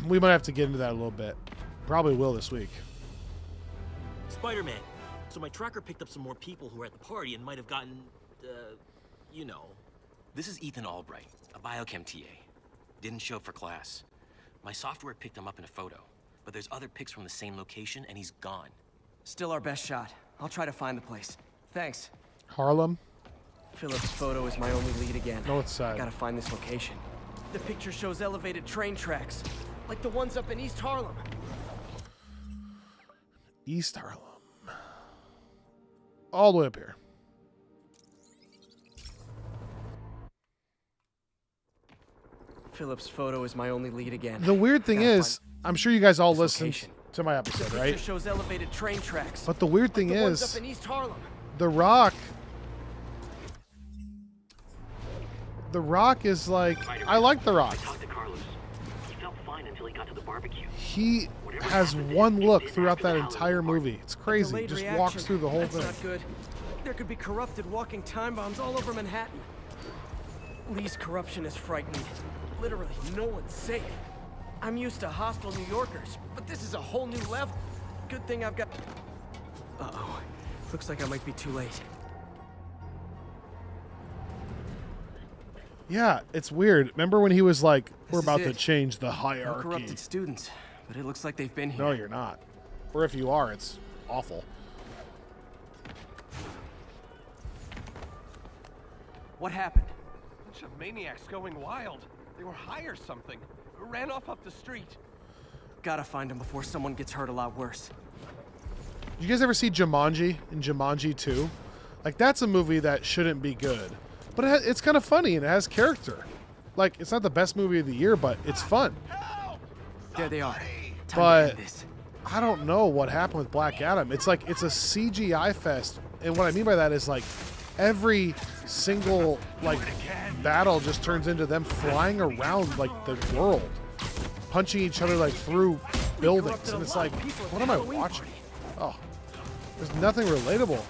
we might have to get into that a little bit. Probably will this week. Spider-Man. So my tracker picked up some more people who were at the party and might have gotten, you know. This is Ethan Albright, a biochem TA. Didn't show up for class. My software picked him up in a photo, but there's other pics from the same location and he's gone. Still our best shot. I'll try to find the place. Thanks. Harlem? Philip's photo is my only lead again. No, it's sad. I gotta find this location. The picture shows elevated train tracks, like the ones up in East Harlem. East Harlem. All the way up here. Philip's photo is my only lead again. The weird thing is, I'm sure you guys all listened to my episode, The right? picture shows elevated train tracks. But the weird thing like the ones is, up in East Harlem. The Rock is like, I like The Rock. He has one look throughout that entire movie. It's crazy. He just walks through the whole That's thing. not good. There could be corrupted walking time bombs all over Manhattan. Lee's corruption is frightening. Literally, no one's safe. I'm used to hostile New Yorkers, but this is a whole new level. Good thing I've got... Uh-oh. Looks like I might be too late. Yeah, it's weird. Remember when he was like, we're about to it. change the No hierarchy? corrupted students, but it looks like they've been here. No, you're not. Or if you are, it's awful. What happened? Bunch of maniacs going wild. They were high or something. Ran off up the street. Gotta find them before someone gets hurt a lot worse. Did you guys ever see Jumanji and Jumanji 2? Like, that's a movie that shouldn't be good. But it's kind of funny and it has character. Like, it's not the best movie of the year, but it's fun. There they are. But I don't know what happened with Black Adam. It's like, it's a CGI fest. And what I mean by that is like, every single like battle just turns into them flying around like the world, punching each other like through buildings, and it's like, what am I watching? Oh, there's nothing relatable.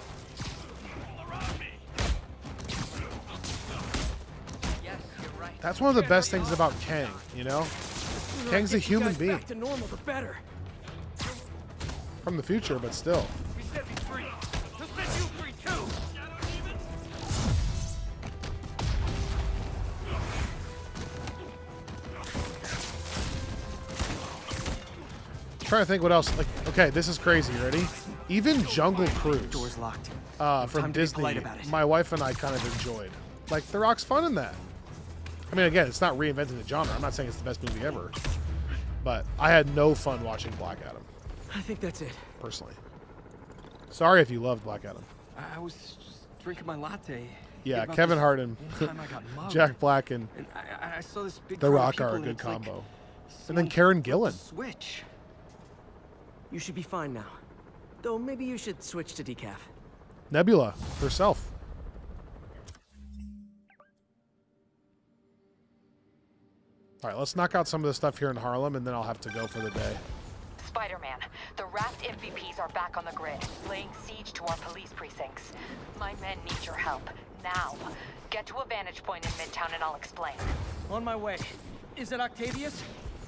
That's one of the best things about Kang, you know? Kang's a human being. Back to normal, the better. From the future, but still. We set me free. He'll set you free too. Trying to think what else. Like, okay, this is crazy. Ready? Even Jungle Cruise. Door's locked. From Disney. My wife and I kind of enjoyed. Like, The Rock's fun in that. I mean, again, it's not reinventing the genre. I'm not saying it's the best movie ever, but I had no fun watching Black Adam. I think that's it. Personally. Sorry if you loved Black Adam. I was just drinking my latte. Yeah, Kevin Hart and Jack Black and I saw this big The crowd of Rock people are a and good it's like combo. And then Karen Gillan. Switch. You should be fine now. Though maybe you should switch to decaf. Nebula herself. All right, let's knock out some of the stuff here in Harlem, and then I'll have to go for the day. Spider-Man, the Raft MVPs are back on the grid, laying siege to our police precincts. My men need your help, now. Get to a vantage point in Midtown and I'll explain. On my way. Is it Octavius?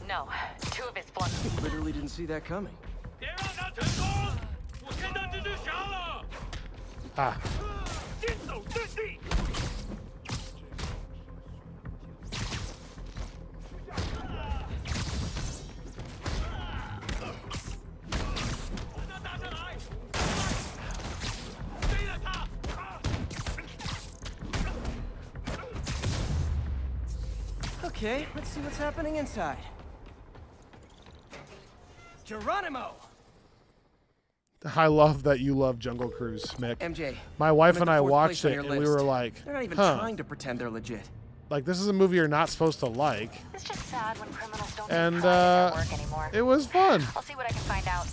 No, two of his flunkies. Literally didn't see that coming. Ah. Okay, let's see what's happening inside. Geronimo! I love that you love Jungle Cruise, Mick. MJ, my wife I'm and at the I fourth watched place it on and your we list. were like, They're not even huh. trying to pretend they're legit. Like, this is a movie you're not supposed to like. It's just sad when criminals don't And take pride in their work anymore. it was fun. I'll see what I can find out.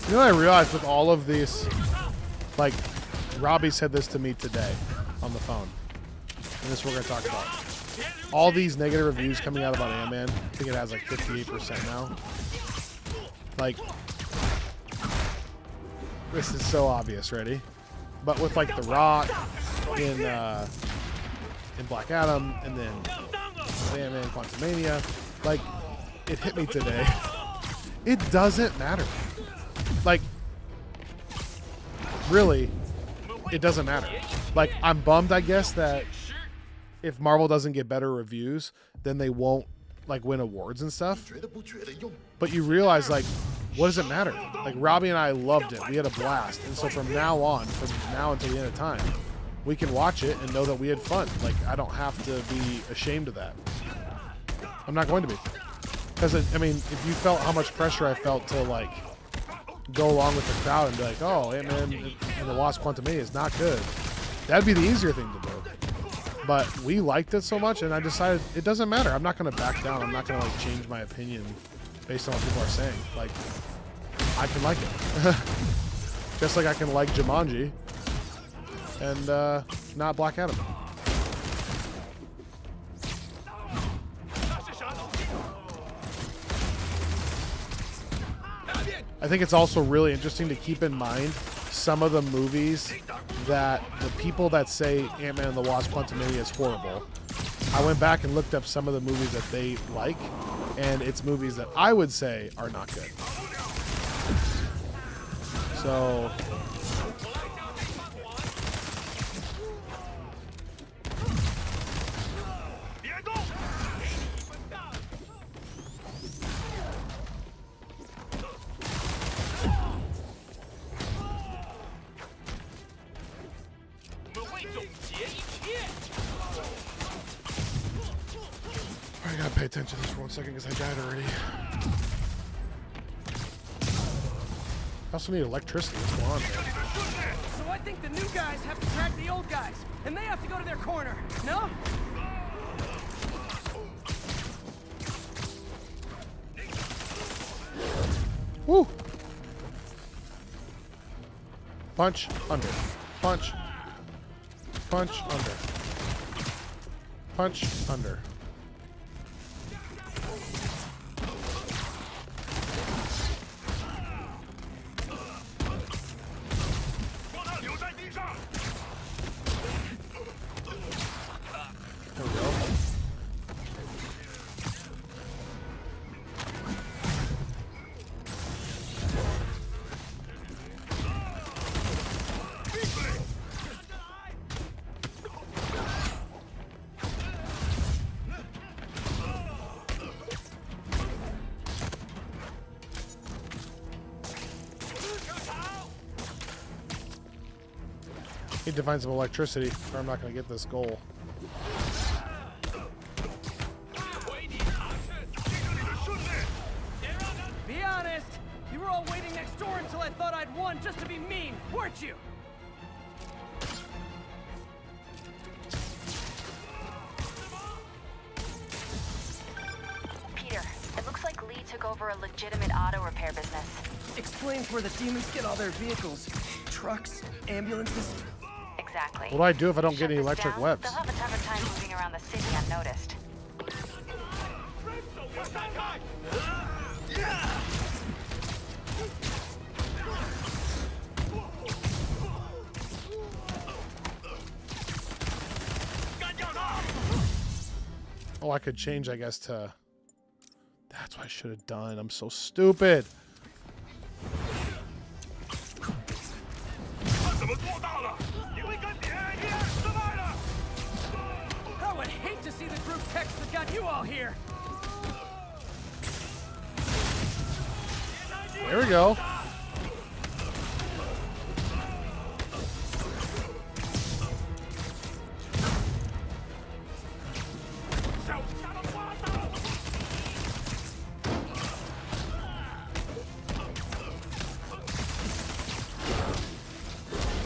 You know what I realized with all of these, like, Robbie said this to me today on the phone, and this we're going to talk about. All these negative reviews coming out about Ant-Man, I think it has like 58% now. Like, this is so obvious, ready? But with like The Rock in Black Adam, and then Ant-Man, Quantumania, like, it hit me today. It doesn't matter. Like, really, it doesn't matter. Like, I'm bummed, I guess, that if Marvel doesn't get better reviews, then they won't, like, win awards and stuff. But you realize, like, what does it matter? Like, Robbie and I loved it. We had a blast. And so from now on, from now until the end of time, we can watch it and know that we had fun. Like, I don't have to be ashamed of that. I'm not going to be. Because, I mean, if you felt how much pressure I felt to, like, go along with the crowd and be like, oh, Ant-Man and the Wasp Quantumania is not good, that'd be the easier thing to do. But we liked it so much, and I decided it doesn't matter. I'm not going to back down. I'm not going to, like, change my opinion based on what people are saying. Like, I can like it. Just like I can like Jumanji and not Black Adam. I think it's also really interesting to keep in mind some of the movies that the people that say Ant-Man and the Wasp Quantumania is horrible. I went back and looked up some of the movies that they like, and it's movies that I would say are not good. So... I gotta pay attention to this for 1 second because I died already. I also need electricity. What's going on here? So I think the new guys have to track the old guys, and they have to go to their corner, no? Woo! Punch, under. Punch. Punch, under. Punch, under. There we go. Need to find some electricity, or I'm not going to get this goal. Be honest, you were all waiting next door until I thought I'd won just to be mean, weren't you? Peter, it looks like Lee took over a legitimate auto repair business. Explains where the demons get all their vehicles. Trucks, ambulances. Exactly. What do I do if I don't get Shut any this electric down, webs? They'll have a tougher time moving around the city unnoticed. Oh, I could change, I guess, to... That's what I should have done. I'm so stupid. I would hate to see the group text that got you all here. There we go.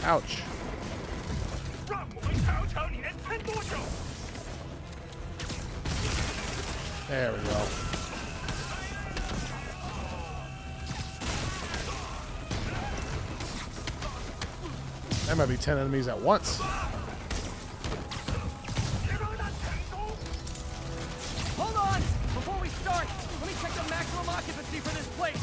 Ouch. There we go. There might be 10 enemies at once. Hold on! Before we start, let me check the maximum occupancy for this place.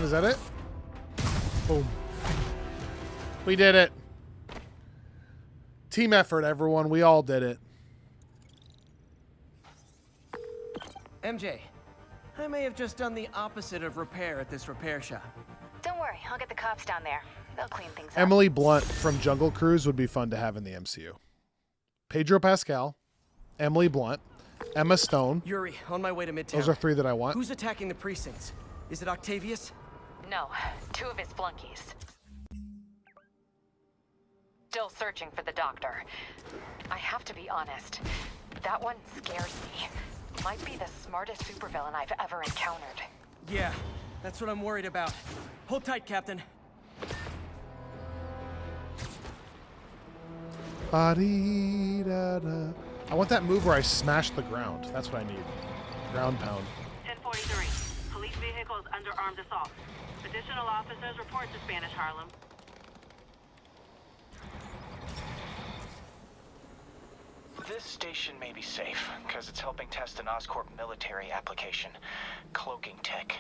Is that it? Boom. We did it. Team effort, everyone. We all did it. MJ, I may have just done the opposite of repair at this repair shop. Don't worry, I'll get the cops down there. They'll clean things up. Emily Blunt from Jungle Cruise would be fun to have in the MCU. Pedro Pascal, Emily Blunt, Emma Stone. Yuri, on my way to Midtown. Those are 3 that I want. Who's attacking the precincts? Is it Octavius? No, 2 of his flunkies. Still searching for the doctor. I have to be honest. That one scares me. Might be the smartest supervillain I've ever encountered. Yeah, that's what I'm worried about. Hold tight, Captain. Ba-dee-da-da. I want that move where I smash the ground. That's what I need. Ground pound. 1043. Police vehicles under armed assault. Additional officers report to Spanish Harlem. This station may be safe, because it's helping test an Oscorp military application, cloaking tech.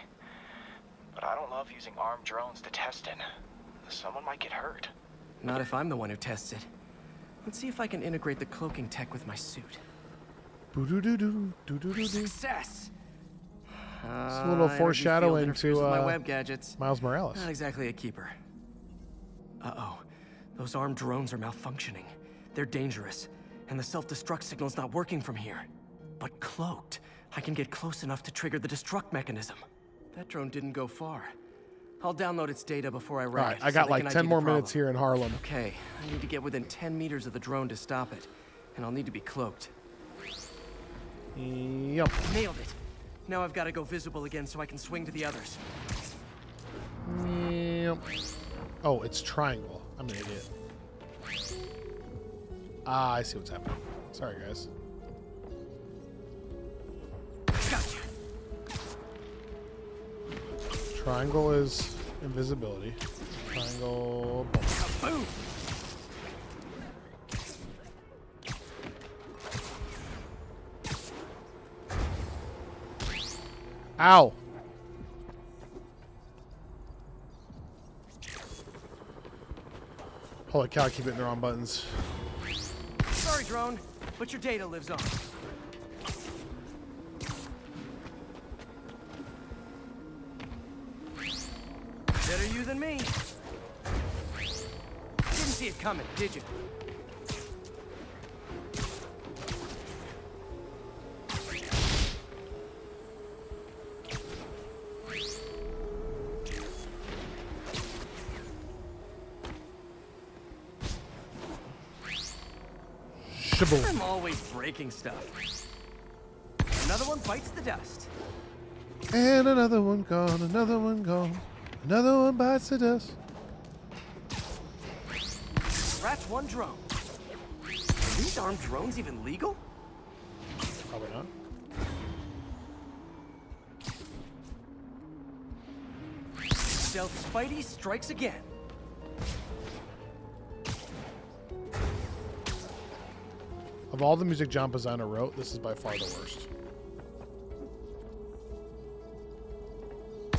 But I don't love using armed drones to test in. Someone might get hurt. Not if I'm the one who tests it. Let's see if I can integrate the cloaking tech with my suit. Success! It's a little foreshadowing to my web gadgets. Miles Morales. Not exactly a keeper. Uh-oh. Those armed drones are malfunctioning. They're dangerous, and the self-destruct signal's not working from here. But cloaked, I can get close enough to trigger the destruct mechanism. That drone didn't go far. I'll download its data before I wreck All right, it. I got like 10 more minutes here in Harlem. Okay, I need to get within 10 meters of the drone to stop it, and I'll need to be cloaked. Yep. Nailed it. Now I've got to go visible again so I can swing to the others. Yep. Oh, it's triangle. I'm an idiot. Ah, I see what's happening. Sorry, guys. Gotcha. Triangle is invisibility. Triangle. Boom. Ow. Holy cow, I keep hitting the wrong buttons. Sorry, drone, but your data lives on. Better you than me. Didn't see it coming, did you? Shaboom. I'm always breaking stuff. Another one bites the dust. And another one gone, another one gone. Another one bites the dust. Scratch one drone. Are these armed drones even legal? Probably not. Stealth Spidey strikes again. Of all the music John Pisano wrote, this is by far the worst.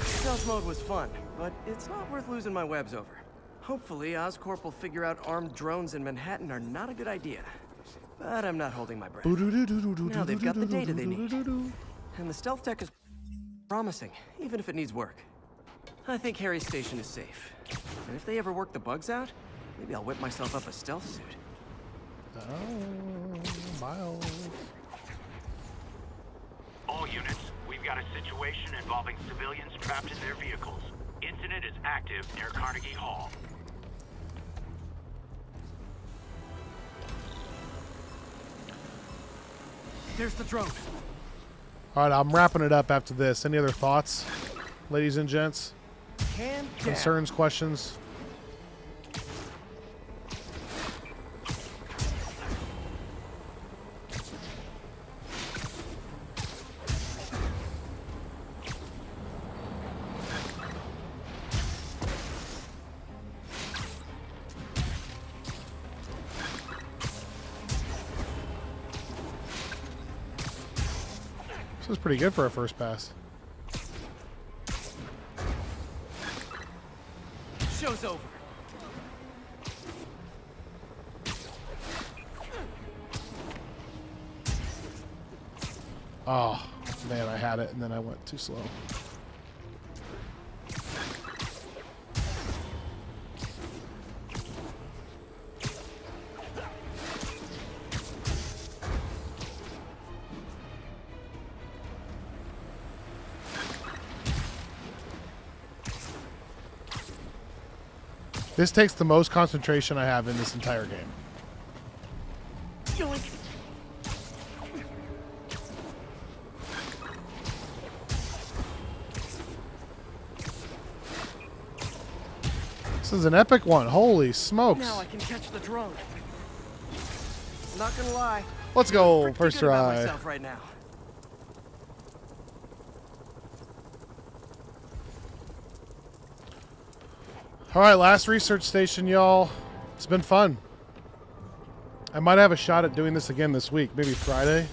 Stealth mode was fun, but it's not worth losing my webs over. Hopefully, Oscorp will figure out armed drones in Manhattan are not a good idea. But I'm not holding my breath. Now they've got the data they need. And the stealth tech is promising, even if it needs work. I think Harry's station is safe. And if they ever work the bugs out, maybe I'll whip myself up a stealth suit. Oh, Miles. All units, we've got a situation involving civilians trapped in their vehicles. Incident is active near Carnegie Hall. There's the drone. All right, I'm wrapping it up after this. Any other thoughts, ladies and gents? Concerns, questions? This is pretty good for a first pass. Show's over. Oh, man, I had it, and then I went too slow. This takes the most concentration I have in this entire game. Yoink. This is an epic one. Holy smokes. Now I can catch the drone. Not gonna lie. Let's go. Pretty First good about try. myself right now. All right, last research station, y'all. It's been fun. I might have a shot at doing this again this week, maybe Friday.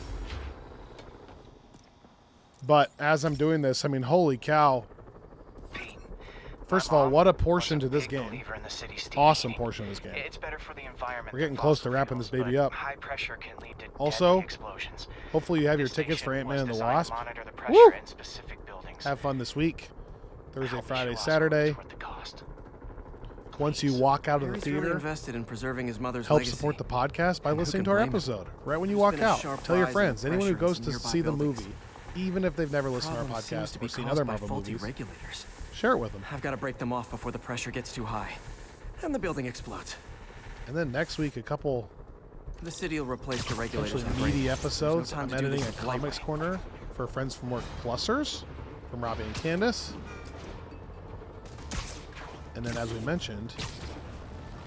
But as I'm doing this, I mean, holy cow. First of all, what a portion to this game. Awesome portion of this game. It's better for the environment. We're getting close to wrapping this baby up. High pressure can lead to Also, explosions. hopefully you have your tickets for Ant-Man and the Wasp. Woo! Have fun this week. Thursday, Friday, Saturday. Once you walk out of the Harry's theater, really invested in preserving his mother's help legacy. support the podcast by And who listening can to our blame him? episode. Right when you There's walk been a out, sharp tell your rise in friends. Anyone who pressure in goes some to nearby see the buildings. movie, even if they've never listened to our Problem seems podcast to be or seen caused other by Marvel faulty movies, regulators. share it with them. I've got to break them off before the pressure gets too high, and the building explodes. And then next week, a couple The city will replace the regulators. actually on meaty Brady. episodes. There's no time I'm to do editing this a the light comics way. corner for Friends from Work Plusers from Robbie and Candace. And then, as we mentioned,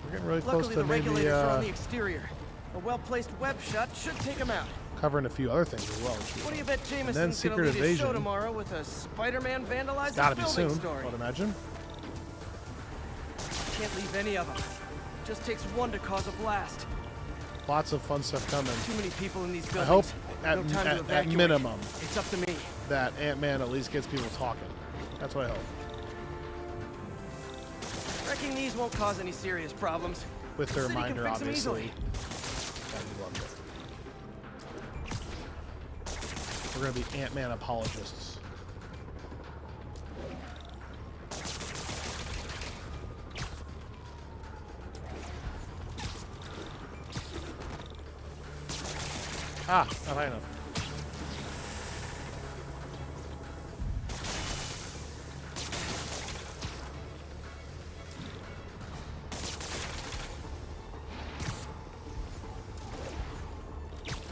we're getting really close Luckily, to the maybe regulators are on the exterior. A well-placed web shot should take them out. covering a few other things as well. What do you bet And then Jameson's gonna Secret lead his show Invasion. tomorrow with a Spider-Man vandalizing It's gotta be building soon, story? I would imagine. Can't leave any of them. Just takes one to cause a blast. Lots of fun stuff coming. Too many people in these I hope buildings. No time to at evacuate. minimum It's up to me. that Ant-Man at least gets people talking. That's what I hope. Wrecking these won't cause any serious problems. With the city can reminder, fix 'em obviously. easily. that we loved it. We're going to be Ant-Man apologists. Ah, not high enough.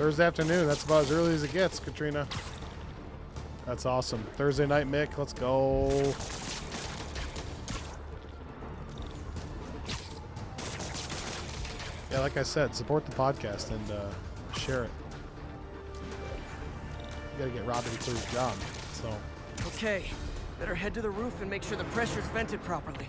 Thursday afternoon. That's about as early as it gets, Katrina. That's awesome. Thursday night, Mick. Let's go. Yeah, like I said, support the podcast and share it. You gotta get Robbie to do his job. So. Okay, better head to the roof and make sure the pressure's vented properly.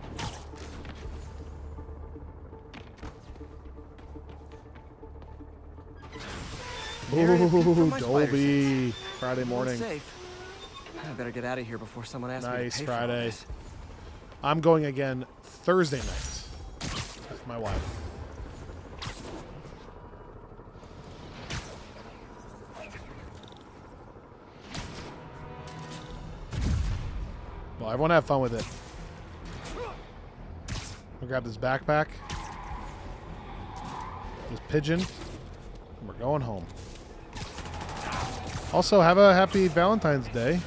Ooh, Dolby. Friday morning. Safe. I better get out of here before someone asks me to Nice pay Friday. for all this. I'm going again Thursday night with my wife. Well, everyone have fun with it. I'll grab this backpack, this pigeon, and we're going home. Also, have a happy Valentine's Day.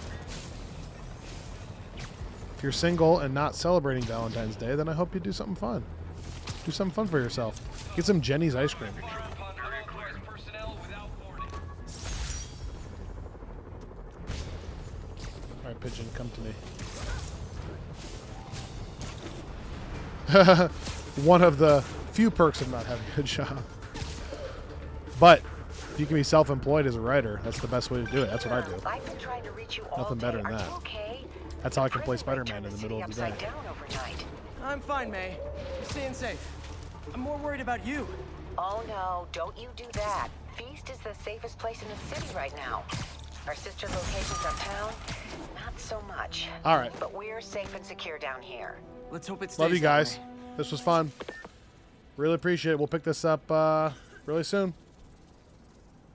If you're single and not celebrating Valentine's Day, then I hope you do something fun. Do something fun for yourself. Get some Jenny's ice cream. All right, pigeon, come to me. One of the few perks of not having a good job. But if you can be self-employed as a writer, that's the best way to do it. That's what I do. I've been trying to reach you all Nothing better than that. Okay? That's how I can play Spider-Man in the middle of the day. I'm fine, May. You're staying safe. I'm more worried about you. Oh no, don't you do that. Feast is the safest place in the city right now. Our sister locations uptown, not so much. All right. But we're safe and secure down here. Let's hope it stays Love you that guys. way. This was fun. Really appreciate it. We'll pick this up really soon.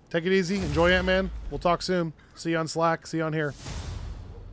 Take it easy. Enjoy Ant-Man. We'll talk soon. See you on Slack. See you on here.